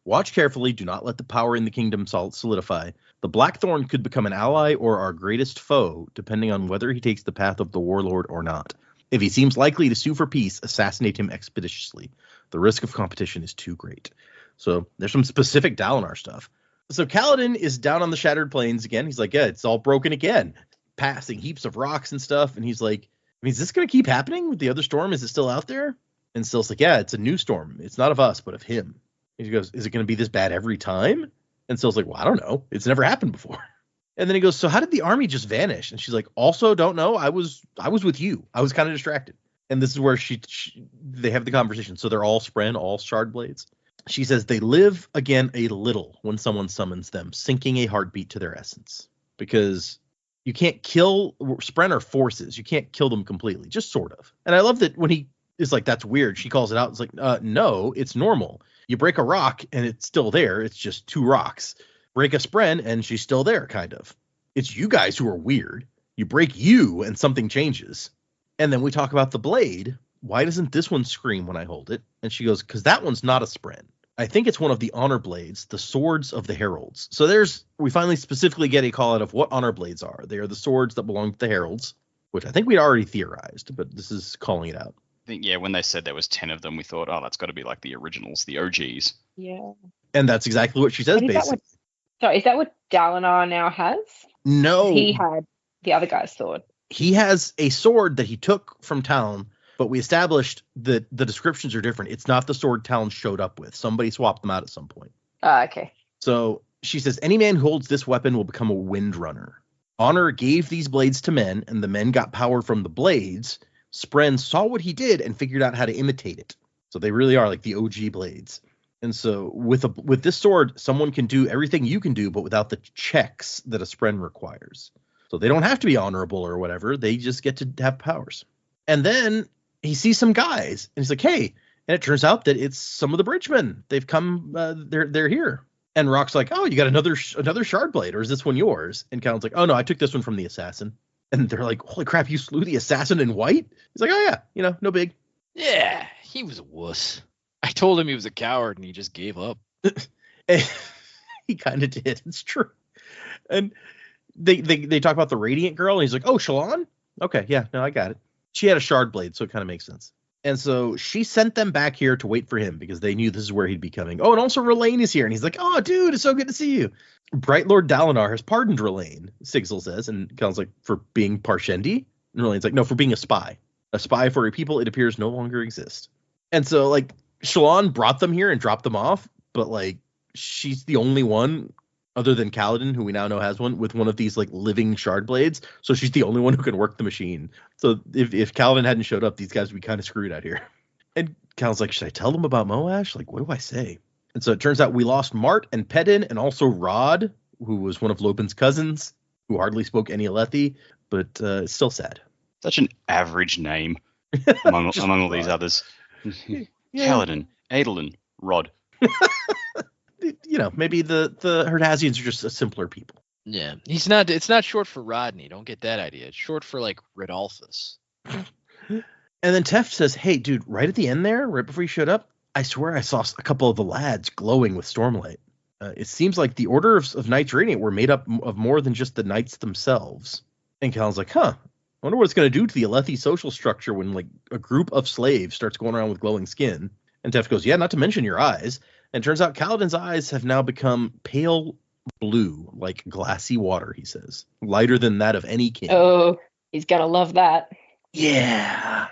S1: Watch carefully. Do not let the power in the kingdom solidify. The Blackthorn could become an ally or our greatest foe, depending on whether he takes the path of the warlord or not. If he seems likely to sue for peace, assassinate him expeditiously. The risk of competition is too great. So there's some specific Dalinar stuff. So Kaladin is down on the Shattered Plains again. He's like, yeah, it's all broken again. Passing heaps of rocks and stuff. And he's like, I mean, is this going to keep happening with the other storm? Is it still out there? And Syl's like, yeah, it's a new storm. It's not of us, but of him. And he goes, is it going to be this bad every time? And Syl's like, well, I don't know. It's never happened before. And then he goes, so how did the army just vanish? And she's like, also don't know. I was with you. I was kind of distracted. And this is where they have the conversation. So they're all Spren, all Shard Blades. She says they live again a little when someone summons them, sinking a heartbeat to their essence. Because you can't kill Spren are forces. You can't kill them completely, just sort of. And I love that when he is like, that's weird. She calls it out. It's like, no, it's normal. You break a rock and it's still there. It's just two rocks. Break a Spren and she's still there, kind of. It's you guys who are weird. You break you and something changes. And then we talk about the blade. Why doesn't this one scream when I hold it? And she goes, because that one's not a Spren. I think it's one of the honor blades, the swords of the heralds. So we finally specifically get a call out of what honor blades are. They are the swords that belong to the heralds, which I think we'd already theorized, but this is calling it out.
S2: I think, yeah, when they said there was 10 of them, we thought, oh, that's got to be like the originals, the OGs.
S3: Yeah.
S1: And that's exactly what she says, basically.
S3: Is that what Dalinar now has?
S1: No.
S3: He had the other guy's sword.
S1: He has a sword that he took from town, but we established that the descriptions are different. It's not the sword Talon showed up with. Somebody swapped them out at some point.
S3: Okay.
S1: So she says, any man who holds this weapon will become a wind runner. Honor gave these blades to men, and the men got power from the blades, Spren saw what he did and figured out how to imitate it. So they really are like the OG blades. And so with this sword, someone can do everything you can do, but without the checks that a Spren requires. So they don't have to be honorable or whatever. They just get to have powers. And then he sees some guys and he's like, hey, and it turns out that it's some of the bridgemen. They've come, they're here. And Rock's like, oh, you got another shard blade, or is this one yours? And Callan's like, oh no, I took this one from the assassin. And they're like, holy crap, you slew the assassin in white? He's like, oh yeah, no big.
S4: Yeah, he was a wuss. I told him he was a coward and he just gave up.
S1: He kind of did. It's true. And they talk about the Radiant girl, and he's like, oh, Shallan? Okay, yeah, no, I got it. She had a shard blade, so it kind of makes sense. And so she sent them back here to wait for him because they knew this is where he'd be coming. Oh, and also R'laine is here. And he's like, oh, dude, it's so good to see you. Bright Lord Dalinar has pardoned R'laine, Sigil says. And Callan's like, for being Parshendi? And R'laine's like, no, for being a spy. A spy for a people it appears no longer exist. And so, like, Shallan brought them here and dropped them off. But, like, she's the only one, other than Kaladin, who we now know has one, with one of these, like, living shard blades. So she's the only one who can work the machine. So if Kaladin hadn't showed up, these guys would be kind of screwed out here. And Kaladin's like, should I tell them about Moash? Like, what do I say? And so it turns out we lost Mart and Pedin and also Rod, who was one of Lopin's cousins, who hardly spoke any Alethi, but it's still sad.
S2: Such an average name among all these others.
S1: Yeah.
S2: Kaladin, Adolin, Rod.
S1: Maybe the Herdazians are just a simpler people.
S4: Yeah, it's not short for Rodney. Don't get that idea. It's short for, like, Rodolphus.
S1: And then Teft says, hey, dude, right at the end there, right before you showed up, I swear I saw a couple of the lads glowing with stormlight. It seems like the Order of Knights Radiant were made up of more than just the knights themselves. And Callan's like, I wonder what it's going to do to the Alethi social structure when, like, a group of slaves starts going around with glowing skin. And Teft goes, yeah, not to mention your eyes. And it turns out Kaladin's eyes have now become pale blue, like glassy water, he says. Lighter than that of any king.
S3: Oh, he's got to love that.
S1: Yeah.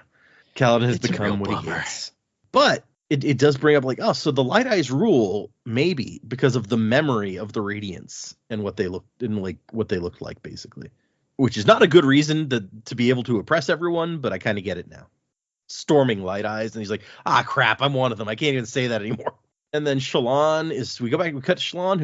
S1: Kaladin has become what he is. But it does bring up, like, oh, so the Light Eyes rule, maybe, because of the memory of the Radiance and what they looked like, basically. Which is not a good reason to be able to oppress everyone, but I kind of get it now. Storming Light Eyes, and he's like, crap, I'm one of them. I can't even say that anymore. And then Shallan we cut to Shallan,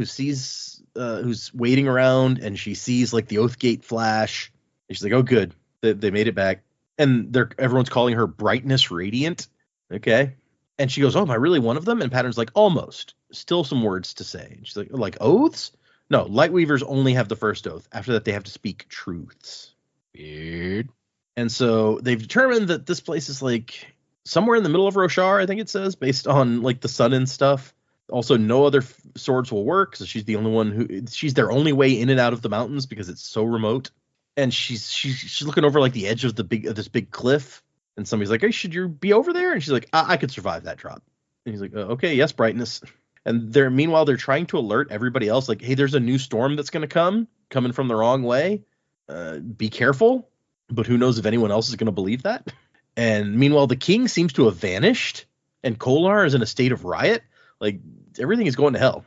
S1: who's waiting around, and she sees, like, the Oathgate flash. And she's like, oh, good. They made it back. And everyone's calling her Brightness Radiant. Okay. And she goes, oh, am I really one of them? And Pattern's like, almost. Still some words to say. And she's like oaths? No, Lightweavers only have the first oath. After that, they have to speak truths.
S4: Weird.
S1: And so they've determined that this place is, like, somewhere in the middle of Roshar, I think it says, based on, like, the sun and stuff. Also, no other swords will work, so she's the only one she's their only way in and out of the mountains because it's so remote. And she's looking over, like, the edge of this big cliff. And somebody's like, hey, should you be over there? And she's like, I could survive that drop. And he's like, okay, yes, Brightness. And meanwhile, they're trying to alert everybody else, like, hey, there's a new storm that's going to coming from the wrong way. Be careful. But who knows if anyone else is going to believe that? And meanwhile, the king seems to have vanished, and Kolar is in a state of riot. Like, everything is going to hell.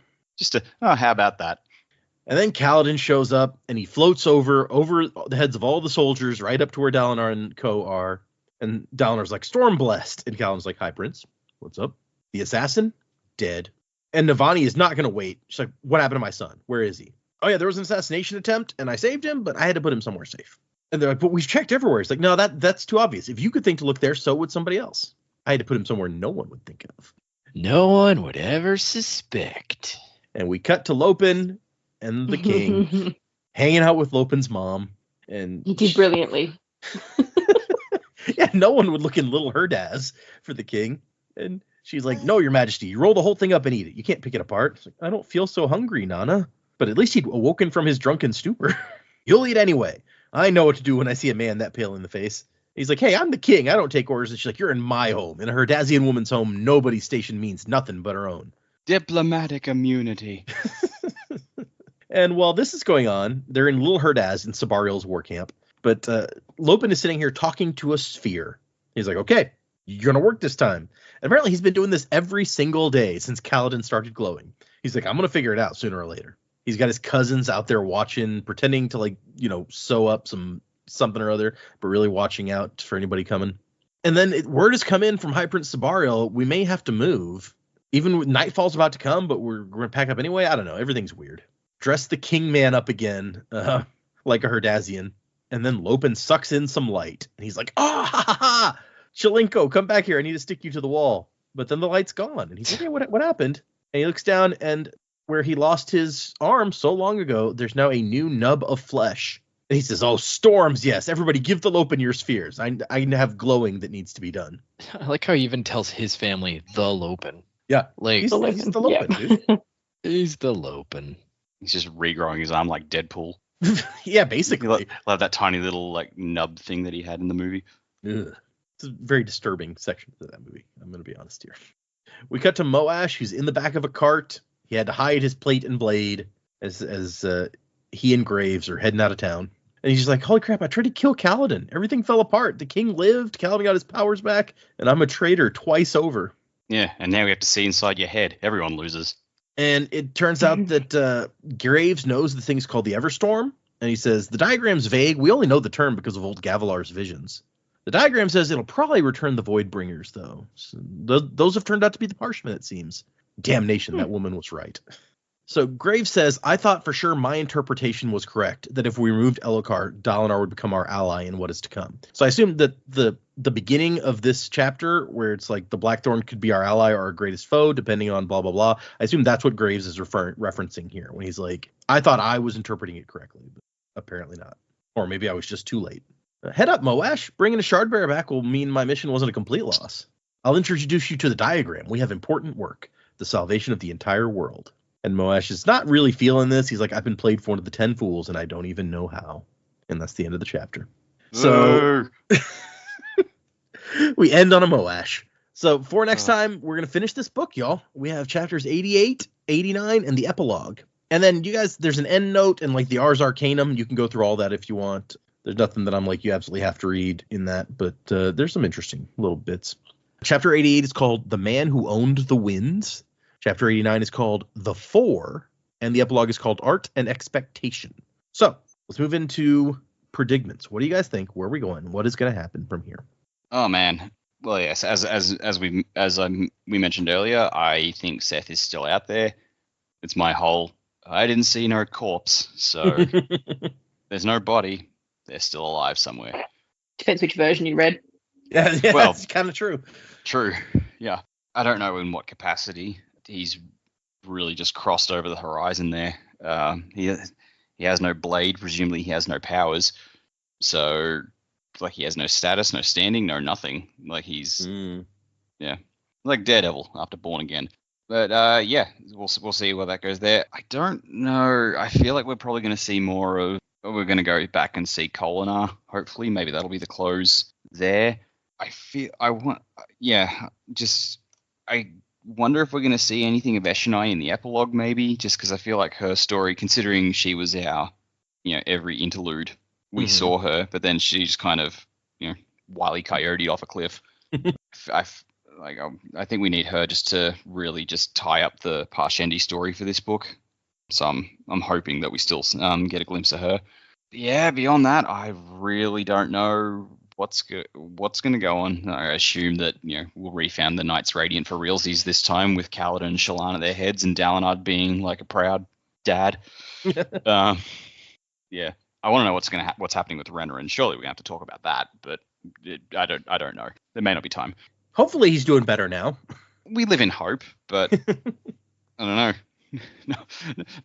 S2: How about that?
S1: And then Kaladin shows up, and he floats over the heads of all the soldiers right up to where Dalinar and Co are. And Dalinar's like, storm blessed. And Kaladin's like, hi, Prince. What's up? The assassin? Dead. And Navani is not going to wait. She's like, what happened to my son? Where is he? Oh, yeah, there was an assassination attempt, and I saved him, but I had to put him somewhere safe. And they're like, but we've checked everywhere. It's like, no, that's too obvious. If you could think to look there, so would somebody else. I had to put him somewhere no one would think of.
S4: No one would ever suspect.
S1: And we cut to Lopin and the king hanging out with Lopin's mom. And
S3: he did brilliantly.
S1: Yeah, no one would look in Little Herdaz for the king. And she's like, no, your majesty, you roll the whole thing up and eat it. You can't pick it apart. It's like, I don't feel so hungry, Nana. But at least he'd awoken from his drunken stupor. You'll eat anyway. I know what to do when I see a man that pale in the face. He's like, hey, I'm the king. I don't take orders. And she's like, you're in my home. In a Herdazian woman's home, nobody's station means nothing but her own.
S2: Diplomatic immunity.
S1: And while this is going on, they're in Little Herdaz in Sabariel's war camp. But Lopin is sitting here talking to a sphere. He's like, okay, you're going to work this time. And apparently he's been doing this every single day since Kaladin started glowing. He's like, I'm going to figure it out sooner or later. He's got his cousins out there watching, pretending to, like, sew up some something or other, but really watching out for anybody coming. And then word has come in from High Prince Sabariel, we may have to move. Even with nightfall's about to come, but we're going to pack up anyway. I don't know. Everything's weird. Dress the king man up again, like a Herdazian. And then Lopin sucks in some light. And he's like, ha, ha, ha. Chelenko, come back here. I need to stick you to the wall. But then the light's gone. And he's like, hey, what happened? And he looks down, and where he lost his arm so long ago, there's now a new nub of flesh. And he says, oh, storms, yes. Everybody give the Lopin your spheres. I have glowing that needs to be done.
S4: I like how he even tells his family the Lopin.
S1: Yeah.
S4: Like,
S1: He's the Lopin, dude.
S4: He's the Lopin.
S2: He's just regrowing his arm like Deadpool.
S1: Yeah, basically.
S2: Love that tiny little like nub thing that he had in the movie.
S1: Ugh. It's a very disturbing section of that movie. I'm going to be honest here. We cut to Moash, who's in the back of a cart. He had to hide his plate and blade as he and Graves are heading out of town. And he's just like, holy crap, I tried to kill Kaladin. Everything fell apart. The king lived, Kaladin got his powers back, and I'm a traitor twice over.
S2: Yeah, and now we have to see inside your head. Everyone loses.
S1: And it turns out that Graves knows the thing's called the Everstorm. And he says, the diagram's vague. We only know the term because of old Gavilar's visions. The diagram says it'll probably return the Voidbringers, though. So those have turned out to be the Parshmen, it seems. Damnation, that woman was right. So Graves says, I thought for sure my interpretation was correct, that if we removed Elokar, Dalinar would become our ally in what is to come. So I assume that the beginning of this chapter, where it's like the Blackthorn could be our ally or our greatest foe, depending on blah, blah, blah. I assume that's what Graves is referencing here, when he's like, I thought I was interpreting it correctly, but apparently not. Or maybe I was just too late. Head up, Moash. Bringing a Shardbearer back will mean my mission wasn't a complete loss. I'll introduce you to the diagram. We have important work. The salvation of the entire world. And Moash is not really feeling this. He's like, I've been played for one of the 10 fools, and I don't even know how. And that's the end of the chapter. So we end on a Moash. So for next time, we're going to finish this book, y'all. We have chapters 88, 89, and the epilogue. And then you guys, there's an end note and like the Ars Arcanum. You can go through all that if you want. There's nothing that I'm like, you absolutely have to read in that. But there's some interesting little bits. Chapter 88 is called The Man Who Owned the Winds. Chapter 89 is called The Four, and the epilogue is called Art and Expectation. So let's move into predicaments. What do you guys think? Where are we going? What is going to happen from here?
S2: Oh man. Well, yes. As we mentioned earlier, I think Szeth is still out there. It's my whole. I didn't see no corpse, so there's no body. They're still alive somewhere.
S3: Depends which version you read.
S1: Yeah,
S2: well,
S1: that's kind of true.
S2: True. Yeah. I don't know in what capacity. He's really just crossed over the horizon there. He has no blade. Presumably he has no powers. So, like, he has no status, no standing, no nothing. Like, he's, yeah, like Daredevil after Born Again. But, yeah, we'll see where that goes there. I don't know. I feel like we're probably going to see more of, we're going to go back and see Kholinar, hopefully. Maybe that'll be the close there. I wonder if we're going to see anything of Eshonai in the epilogue, maybe, just because I feel like her story, considering she was our, every interlude, we saw her, but then she just kind of, Wile E. Coyote off a cliff. I think we need her just to really just tie up the Parshendi story for this book. So I'm hoping that we still get a glimpse of her. But yeah, beyond that, I really don't know what's going to go on. I assume that we'll refound the Knights Radiant for realsies this time, with Kaladin and Shallan at their heads, and Dalinar being like a proud dad. Yeah, I want to know what's happening with Renarin. Surely we have to talk about that, but I don't know. There may not be time.
S1: Hopefully he's doing better now.
S2: We live in hope, but I don't know.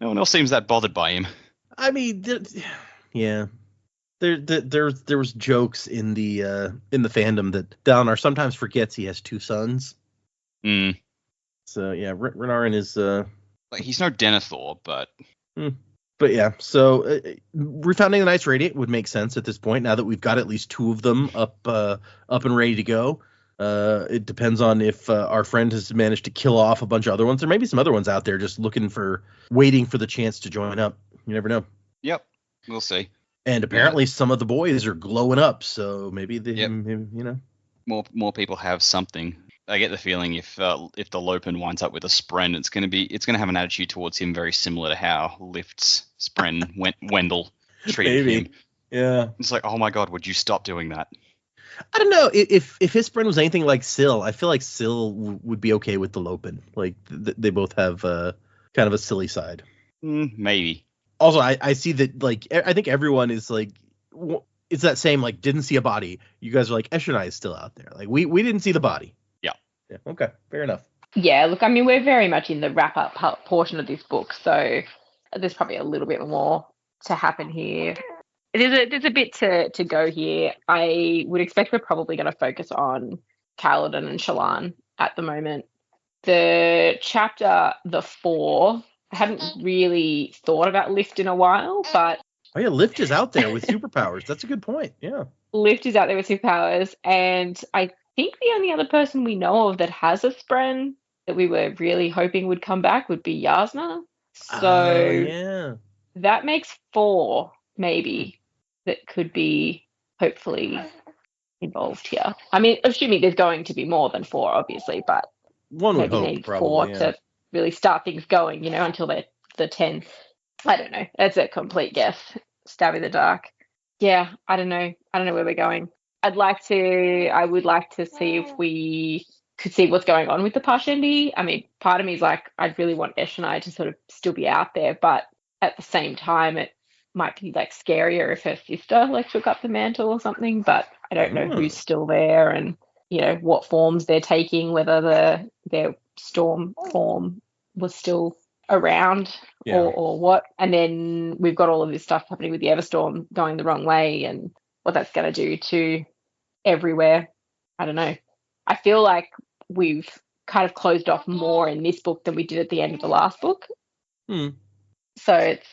S2: No one else seems that bothered by him.
S1: I mean, yeah. There was jokes in the fandom that Dalinar sometimes forgets he has two sons. So yeah, Renarin is
S2: like, he's no Denethor, but
S1: yeah. So refounding the Knights Radiant would make sense at this point, now that we've got at least two of them up and ready to go. It depends on if our friend has managed to kill off a bunch of other ones. There may be some other ones out there just waiting for the chance to join up. You never know.
S2: Yep, we'll see.
S1: And apparently some of the boys are glowing up, so maybe
S2: more people have something. I get the feeling if the Lopin winds up with a Spren, it's going to have an attitude towards him very similar to how Lift's Spren Wendell treated him.
S1: Yeah.
S2: It's like, oh my god, would you stop doing that?
S1: I don't know if his friend was anything like Syl. I feel like Syl would be okay with the Lopin. Like they both have kind of a silly side.
S2: Maybe.
S1: Also, I see that like I think everyone is like it's that same like didn't see a body. You guys are like Eshonai is still out there. Like we didn't see the body.
S2: Yeah.
S1: Okay. Fair enough.
S3: Yeah, look, I mean, we're very much in the wrap-up portion of this book, so there's probably a little bit more to happen here. There's a bit to go here. I would expect we're probably going to focus on Kaladin and Shallan at the moment. The chapter, the 4, I haven't really thought about Lift in a while, but...
S1: Oh yeah, Lift is out there with superpowers. That's a good point, yeah.
S3: Lift is out there with superpowers, and I think the only other person we know of that has a Spren that we were really hoping would come back would be Yasna. So
S1: yeah.
S3: that makes 4, maybe, that could be hopefully involved here. I mean, assuming there's going to be more than 4, obviously, but
S1: one would
S3: maybe
S1: hope,
S3: need
S1: probably,
S3: 4 to really start things going, until they're the 10. I don't know. That's a complete guess. Stab in the dark. Yeah, I don't know. I don't know where we're going. I would like to see if we could see what's going on with the Parshendi. I mean, part of me is like, I really want Eshonai to sort of still be out there, but at the same time, it might be like scarier if her sister like took up the mantle or something. But I don't know who's still there and what forms they're taking, whether their storm form was still around or what. And then we've got all of this stuff happening with the Everstorm going the wrong way and what that's going to do to everywhere. I don't know. I feel like we've kind of closed off more in this book than we did at the end of the last book. So it's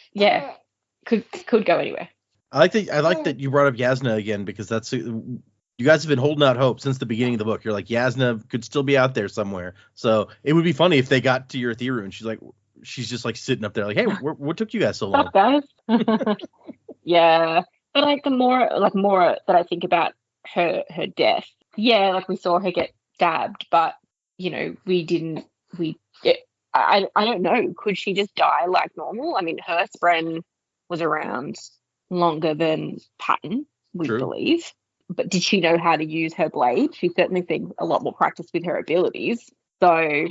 S3: could go anywhere.
S1: I like that you brought up Yasna again, because that's you guys have been holding out hope since the beginning of the book. You're like, Yasna could still be out there somewhere. So it would be funny if they got to your Theru and she's just like sitting up there like, hey, what took you guys so long?
S3: Stop, guys. Yeah, but like the more that I think about her death, like we saw her get stabbed, but I don't know, could she just die like normal? I mean, her Spren was around longer than Patton, we believe, but did she know how to use her blade? She certainly seemed a lot more practiced with her abilities. So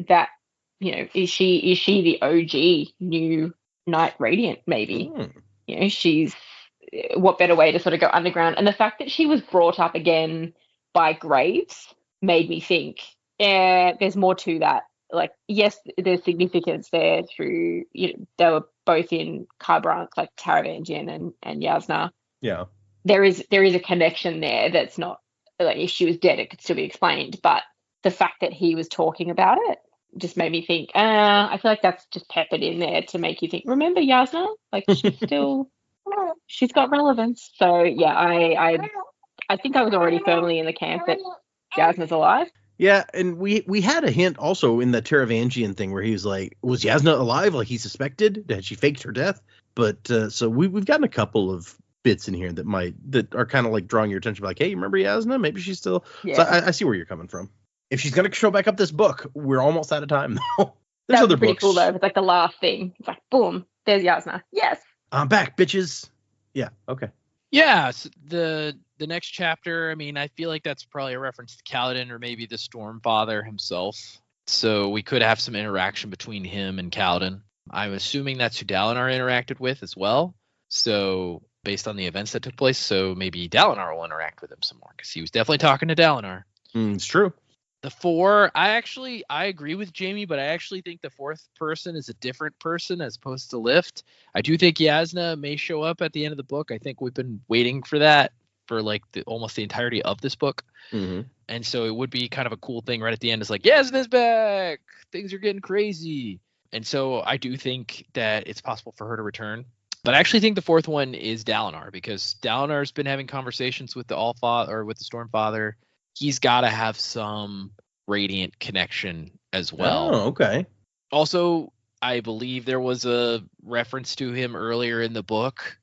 S3: that, is she the OG new Knight Radiant? Maybe. She's, what better way to sort of go underground? And the fact that she was brought up again by Graves made me think, there's more to that. Like, yes, there's significance there through, they were both in Kharbranch, like Taravangian and Yasna.
S1: Yeah.
S3: There is a connection there that's not, like, if she was dead, it could still be explained. But the fact that he was talking about it just made me think, I feel like that's just peppered in there to make you think, remember Yasna? Like, she's got relevance. So, yeah, I think I was already firmly in the camp that Yasna's alive.
S1: Yeah, and we had a hint also in the Taravangian thing where he was like, was Yasna alive? Like he suspected? Had she faked her death? But so we've gotten a couple of bits in here that are kind of like drawing your attention, like, hey, remember Yasna? Maybe she's still. Yeah. So I see where you're coming from. If she's gonna show back up this book, we're almost out of time though. There's other
S3: pretty
S1: books.
S3: Cool though. It's like the last thing. It's like boom, there's Yasna. Yes.
S1: I'm back, bitches. Yeah. Okay.
S4: Yeah. So the next chapter, I mean, I feel like that's probably a reference to Kaladin or maybe the Stormfather himself. So we could have some interaction between him and Kaladin. I'm assuming that's who Dalinar interacted with as well. So based on the events that took place, so maybe Dalinar will interact with him some more because he was definitely talking to Dalinar.
S1: It's true.
S4: The 4, I agree with Jamie, but I actually think the 4th person is a different person as opposed to Lift. I do think Yasna may show up at the end of the book. I think we've been waiting for that for like almost the entirety of this book.
S1: Mm-hmm.
S4: And so it would be kind of a cool thing right at the end. It's like, Yasna's back. Things are getting crazy. And so I do think that it's possible for her to return. But I actually think the 4th one is Dalinar, because Dalinar's been having conversations with the Allfather or with the Stormfather. He's got to have some Radiant connection as well.
S1: Oh, okay.
S4: Also, I believe there was a reference to him earlier in the book,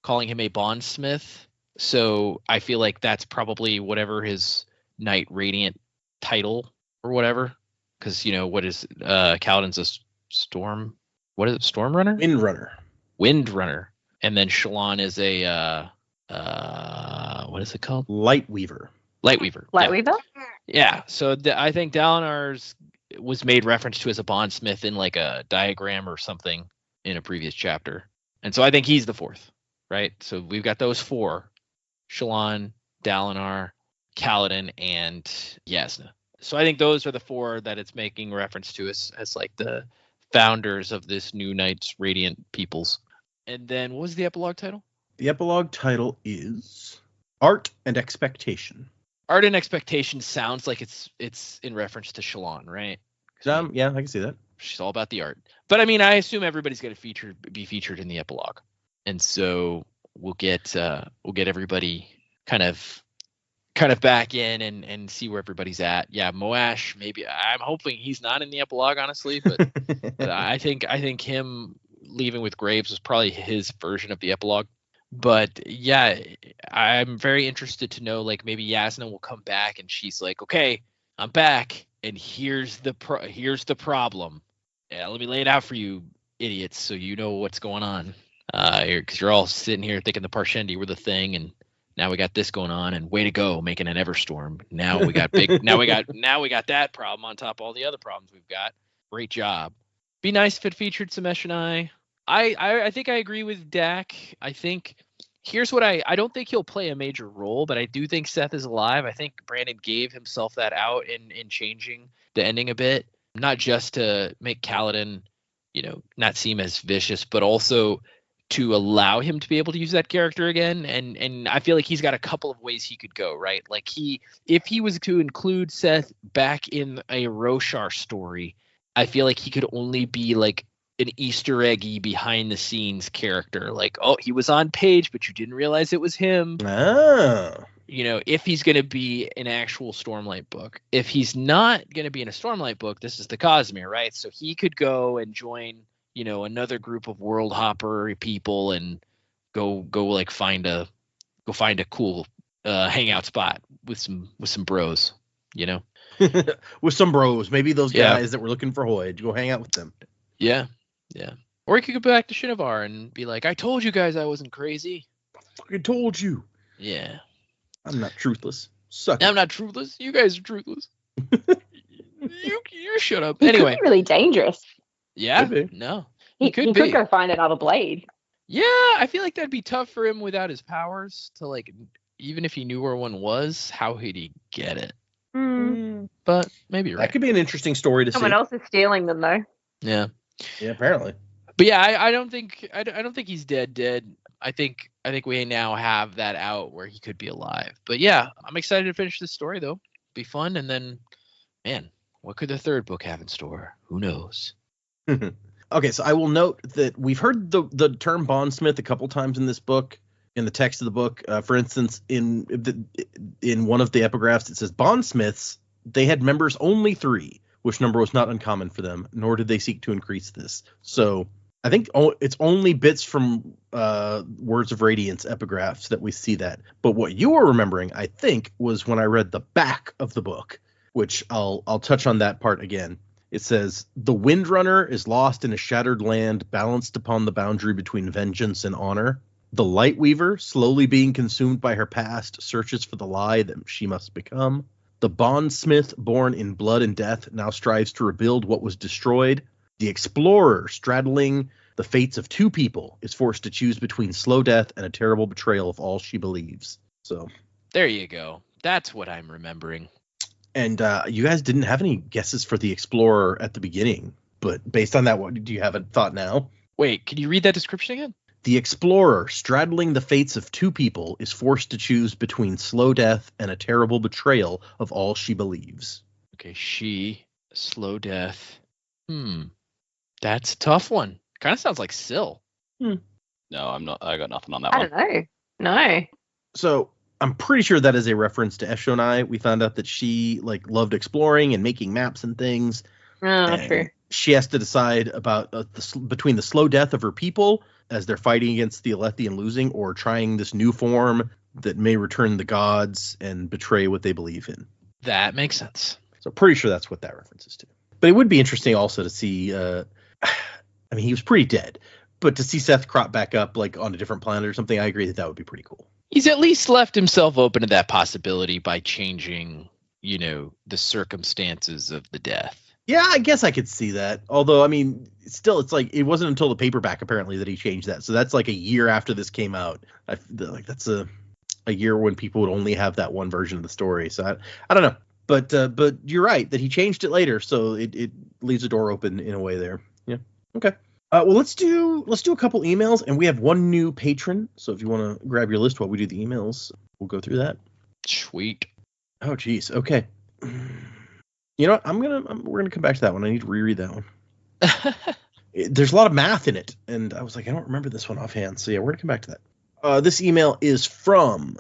S4: calling him a bondsmith. So I feel like that's probably whatever his Knight Radiant title or whatever. Because, what is Kaladin's a storm? What is it? Storm Runner?
S1: Wind Runner.
S4: Wind Runner. And then Shallan is a what is it called?
S1: Lightweaver.
S4: Lightweaver.
S3: Lightweaver?
S4: Yeah. So I think Dalinar's was made reference to as a bondsmith in like a diagram or something in a previous chapter. And so I think he's the fourth, right? So we've got those four: Shallan, Dalinar, Kaladin, and Yasna. So I think those are the four that it's making reference to as like the founders of this new Knights Radiant peoples. And then what was the epilogue title?
S1: The epilogue title is Art and Expectation.
S4: Art and Expectation sounds like it's in reference to Shallan, right?
S1: Yeah, I can see that.
S4: She's all about the art. But I mean, I assume everybody's going to be featured in the epilogue. And so we'll get everybody kind of back in and see where everybody's at. Yeah, Moash, maybe I'm hoping he's not in the epilogue, honestly, but I think him leaving with Graves was probably his version of the epilogue. But yeah, I'm very interested to know, like, maybe Yasna will come back and she's like, okay, I'm back, and here's the problem. Yeah, let me lay it out for you idiots so you know what's going on. Because you're all sitting here thinking the Parshendi were the thing, and now we got this going on, and way to go making an Everstorm. Now we got now we got that problem on top of all the other problems we've got. Great job. Be nice if it featured Samesh. I think I agree with Dak. I think here's what I don't think he'll play a major role, but I do think Szeth is alive. I think Brandon gave himself that out in changing the ending a bit, not just to make Kaladin, not seem as vicious, but also to allow him to be able to use that character again. And I feel like he's got a couple of ways he could go, right? Like if he was to include Szeth back in a Roshar story, I feel like he could only be like an Easter eggy behind the scenes character. Like, oh, he was on page, but you didn't realize it was him.
S1: Oh.
S4: If he's going to be an actual Stormlight book. If he's not going to be in a Stormlight book, this is the Cosmere, right? So he could go and join, another group of world hopper people and go like find a cool hangout spot with some bros,
S1: With some bros, maybe those guys that were looking for Hoyd, go hang out with them.
S4: Yeah. Or he could go back to Shinovar and be like, I told you guys I wasn't crazy.
S1: I fucking told you.
S4: Yeah.
S1: I'm not truthless.
S4: I'm not truthless. You guys are truthless. you shut up.
S3: He
S4: Anyway.
S3: could be really dangerous.
S4: Yeah. No.
S3: He could go find another blade.
S4: Yeah, I feel like that'd be tough for him without his powers to, like, even if he knew where one was, how would he get it? But maybe you're right.
S1: That could be an interesting story to see.
S3: Someone else is stealing them, though.
S4: Yeah.
S1: Yeah, apparently.
S4: But yeah, I don't think he's dead. I think we now have that out where he could be alive. But yeah, I'm excited to finish this story though. Be fun, and then, man, what could the third book have in store? Who knows?
S1: Okay, so I will note that we've heard the term bondsmith a couple times in this book, in the text of the book. For instance, in one of the epigraphs, it says bondsmiths, they had members only 3, which number was not uncommon for them, nor did they seek to increase this. So I think it's only bits from Words of Radiance epigraphs that we see that. But what you were remembering, I think, was when I read the back of the book, which I'll touch on that part again. It says, the Windrunner is lost in a shattered land balanced upon the boundary between vengeance and honor. The Lightweaver, slowly being consumed by her past, searches for the lie that she must become. The bondsmith, born in blood and death, now strives to rebuild what was destroyed. The explorer, straddling the fates of 2 people, is forced to choose between slow death and a terrible betrayal of all she believes. So
S4: there you go. That's what I'm remembering.
S1: And you guys didn't have any guesses for the explorer at the beginning, but based on that, what do you have a thought now?
S4: Wait, can you read that description again?
S1: The explorer, straddling the fates of 2 people, is forced to choose between slow death and a terrible betrayal of all she believes.
S4: Okay, slow death. That's a tough one. Kind of sounds like Syl.
S2: No, I'm not. I got nothing on that
S3: I
S2: one.
S3: don't know. No.
S1: So I'm pretty sure that is a reference to Eshonai. We found out that she loved exploring and making maps and things.
S3: True.
S1: She has to decide about between the slow death of her people as they're fighting against the Alethi and losing, or trying this new form that may return the gods and betray what they believe in.
S4: That makes sense.
S1: So pretty sure that's what that references to. But it would be interesting also to see, he was pretty dead, but to see Szeth crop back up on a different planet or something, I agree that would be pretty cool.
S4: He's at least left himself open to that possibility by changing, the circumstances of the death.
S1: Yeah, I guess I could see that. Although, I mean, still, it's like it wasn't until the paperback apparently that he changed that. So that's like a year after this came out. I feel like that's a year when people would only have that one version of the story. So I don't know. But you're right that he changed it later, so it leaves the door open in a way there. Yeah. Okay. Well, let's do a couple emails, and we have one new patron. So if you want to grab your list while we do the emails, we'll go through that.
S4: Sweet.
S1: Oh, geez. Okay. You know what? We're gonna come back to that one. I need to reread that one. There's a lot of math in it, and I was like, I don't remember this one offhand. So yeah, we're gonna come back to that. This email is from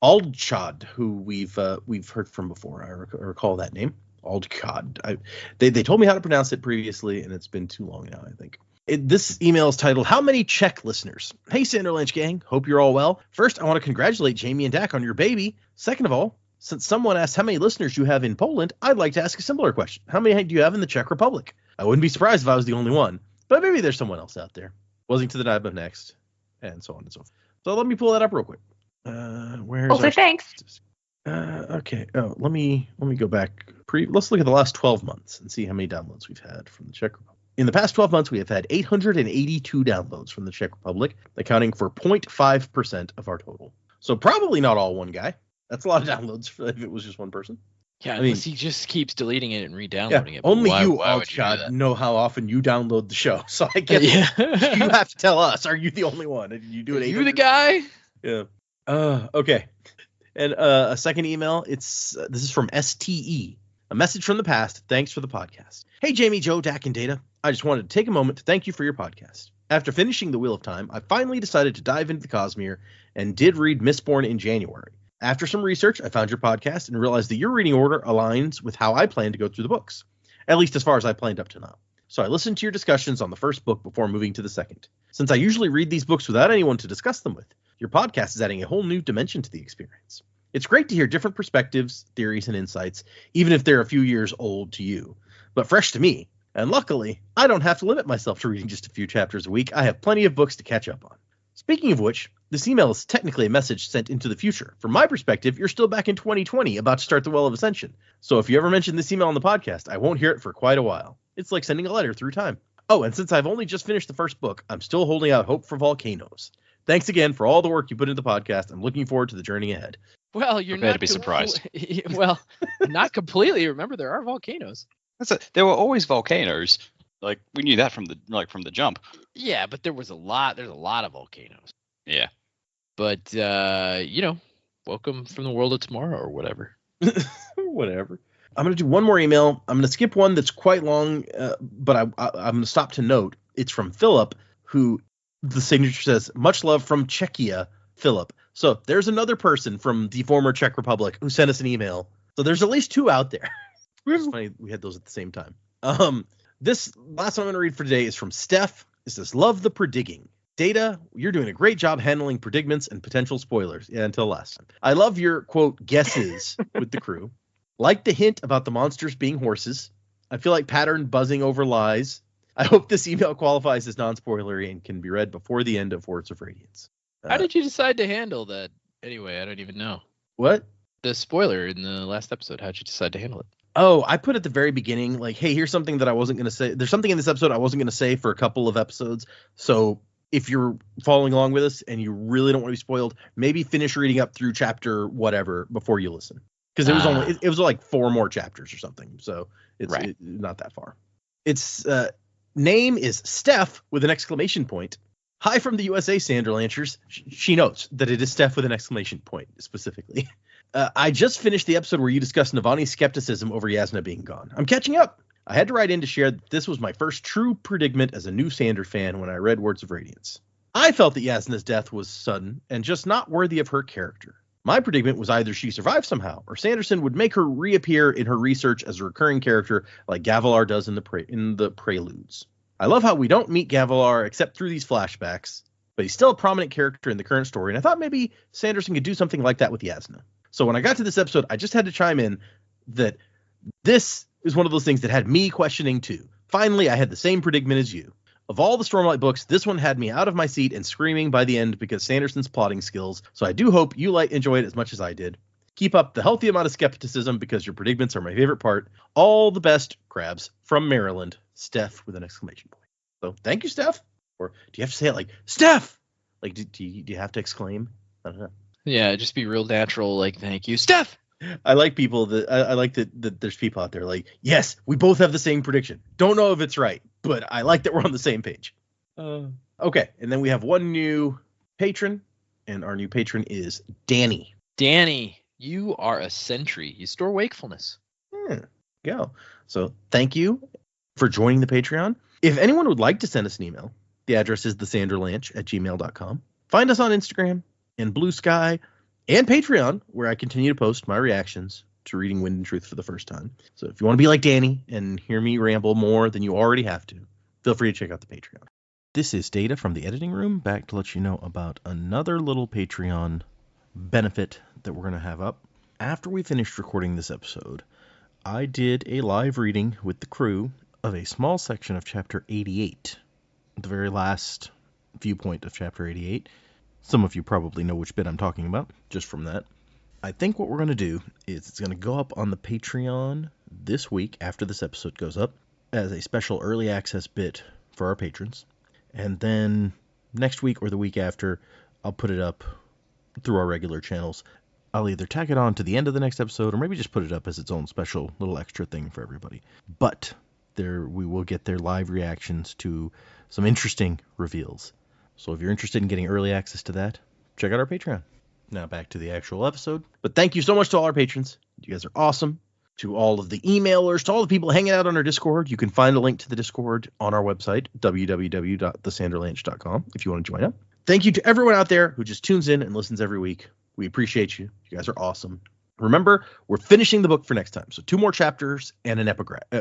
S1: Aldchad, who we've heard from before. I recall that name, Aldchad. They told me how to pronounce it previously, and it's been too long now, I think. This email is titled, How Many Czech Listeners? Hey, Sanderlanche gang. Hope you're all well. First, I want to congratulate Jamie and Dak on your baby. Second of all, since someone asked how many listeners you have in Poland, I'd like to ask a similar question. How many do you have in the Czech Republic? I wouldn't be surprised if I was the only one, but maybe there's someone else out there. Wellington to the next, and so on and so forth. So let me pull that up real quick. Where's
S3: thanks.
S1: Okay. Oh, let me go back. Let's look at the last 12 months and see how many downloads we've had from the Czech Republic. In the past 12 months, we have had 882 downloads from the Czech Republic, accounting for 0.5% of our total. So probably not all one guy. That's a lot of downloads if it was just one person.
S4: Yeah, unless he just keeps deleting it and re-downloading it.
S1: Only you, Aldshot, know how often you download the show. So I guess you have to tell us. Are you the only one? And you do it.
S4: You the guy?
S1: Yeah. Okay. And a second email. This is from STE. A message from the past. Thanks for the podcast. Hey, Jamie, Joe, Dak, and Data. I just wanted to take a moment to thank you for your podcast. After finishing The Wheel of Time, I finally decided to dive into the Cosmere and did read Mistborn in January. After some research, I found your podcast and realized that your reading order aligns with how I plan to go through the books, at least as far as I planned up to now. So I listened to your discussions on the first book before moving to the second. Since I usually read these books without anyone to discuss them with, your podcast is adding a whole new dimension to the experience. It's great to hear different perspectives, theories, and insights, even if they're a few years old to you, but fresh to me. And luckily, I don't have to limit myself to reading just a few chapters a week. I have plenty of books to catch up on. Speaking of which, this email is technically a message sent into the future. From my perspective, you're still back in 2020, about to start the Well of Ascension. So if you ever mention this email on the podcast, I won't hear it for quite a while. It's like sending a letter through time. Oh, and since I've only just finished the first book, I'm still holding out hope for volcanoes. Thanks again for all the work you put into the podcast. I'm looking forward to the journey ahead.
S4: Well, you're not
S2: to be surprised.
S4: Well, not completely. Remember, there are volcanoes.
S2: There were always volcanoes. Like we knew that from the jump.
S4: Yeah, but there's a lot of volcanoes.
S2: Yeah.
S4: But welcome from the world of tomorrow or whatever.
S1: Whatever. I'm going to do one more email. I'm going to skip one that's quite long, but I'm going to stop to note. It's from Philip, who the signature says, much love from Czechia, Philip. So there's another person from the former Czech Republic who sent us an email. So there's at least two out there. It's funny we had those at the same time. This last one I'm going to read for today is from Steph. It says, love the predigging. Data, you're doing a great job handling predicaments and potential spoilers. Yeah, until last time. I love your, quote, guesses with the crew. Like the hint about the monsters being horses. I feel like pattern buzzing over lies. I hope this email qualifies as non-spoilery and can be read before the end of Words of Radiance.
S4: How did you decide to handle that? Anyway, I don't even know.
S1: What?
S4: The spoiler in the last episode. How'd you decide to handle it?
S1: Oh, I put at the very beginning, like, hey, here's something that I wasn't going to say. There's something in this episode I wasn't going to say for a couple of episodes. So if you're following along with us and you really don't want to be spoiled, maybe finish reading up through chapter whatever before you listen. Because it was like 4 more chapters or something. So it's not that far. Its name is Steph with an exclamation point. Hi from the USA, Sanderlanchers. She notes that it is Steph with an exclamation point specifically. I just finished the episode where you discussed Navani's skepticism over Yasna being gone. I'm catching up. I had to write in to share that this was my first true predicament as a new Sander fan when I read Words of Radiance. I felt that Yasna's death was sudden and just not worthy of her character. My predicament was either she survived somehow, or Sanderson would make her reappear in her research as a recurring character like Gavilar does in the Preludes. I love how we don't meet Gavilar except through these flashbacks, but he's still a prominent character in the current story, and I thought maybe Sanderson could do something like that with Yasna. So when I got to this episode, I just had to chime in that this is one of those things that had me questioning too. Finally, I had the same predicament as you. Of all the Stormlight books, this one had me out of my seat and screaming by the end because Sanderson's plotting skills, so I do hope you enjoy it as much as I did. Keep up the healthy amount of skepticism because your predicaments are my favorite part. All the best, Crabs. From Maryland, Steph with an exclamation point. So thank you, Steph. Or do you have to say it like, Steph? Like, do you have to exclaim? I don't know.
S4: Yeah, just be real natural, like, thank you, Steph.
S1: I like people that I like that there's people out there like, yes, we both have the same prediction. Don't know if it's right, but I like that we're on the same page. Okay, and then we have one new patron, and our new patron is Danny.
S4: Danny, you are a sentry. You store wakefulness.
S1: Go. So thank you for joining the Patreon. If anyone would like to send us an email, the address is thesanderlanche@gmail.com. Find us on Instagram and Blue Sky and Patreon, where I continue to post my reactions to reading Wind and Truth for the first time. So if you want to be like Danny and hear me ramble more than you already have to, feel free to check out the Patreon. This is Data from the editing room, back to let you know about another little Patreon benefit that we're going to have up. After we finished recording this episode, I did a live reading with the crew of a small section of Chapter 88, the very last viewpoint of Chapter 88. Some of you probably know which bit I'm talking about, just from that. I think what we're going to do is it's going to go up on the Patreon this week after this episode goes up as a special early access bit for our patrons. And then next week or the week after, I'll put it up through our regular channels. I'll either tack it on to the end of the next episode or maybe just put it up as its own special little extra thing for everybody. But there we will get their live reactions to some interesting reveals. So if you're interested in getting early access to that, check out our Patreon. Now back to the actual episode. But thank you so much to all our patrons. You guys are awesome. To all of the emailers, to all the people hanging out on our Discord. You can find a link to the Discord on our website, www.thesanderlanche.com, if you want to join up. Thank you to everyone out there who just tunes in and listens every week. We appreciate you. You guys are awesome. Remember, we're finishing the book for next time. So 2 more chapters and an an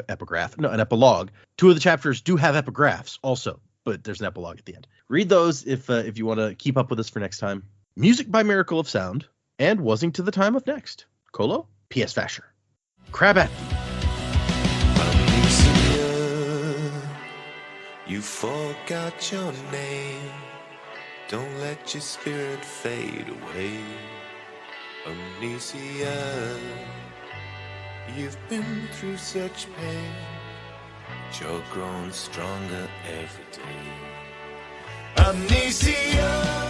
S1: epilogue. 2 of the chapters do have epigraphs also, but there's an epilogue at the end. Read those if you want to keep up with us for next time. Music by Miracle of Sound and Wasing to the Time of Next. Colo, P.S. Vasher. Crabat.
S5: You forgot your name. Don't let your spirit fade away. Amnesia, you've been through such pain, but you're growing stronger every day. Amnesia.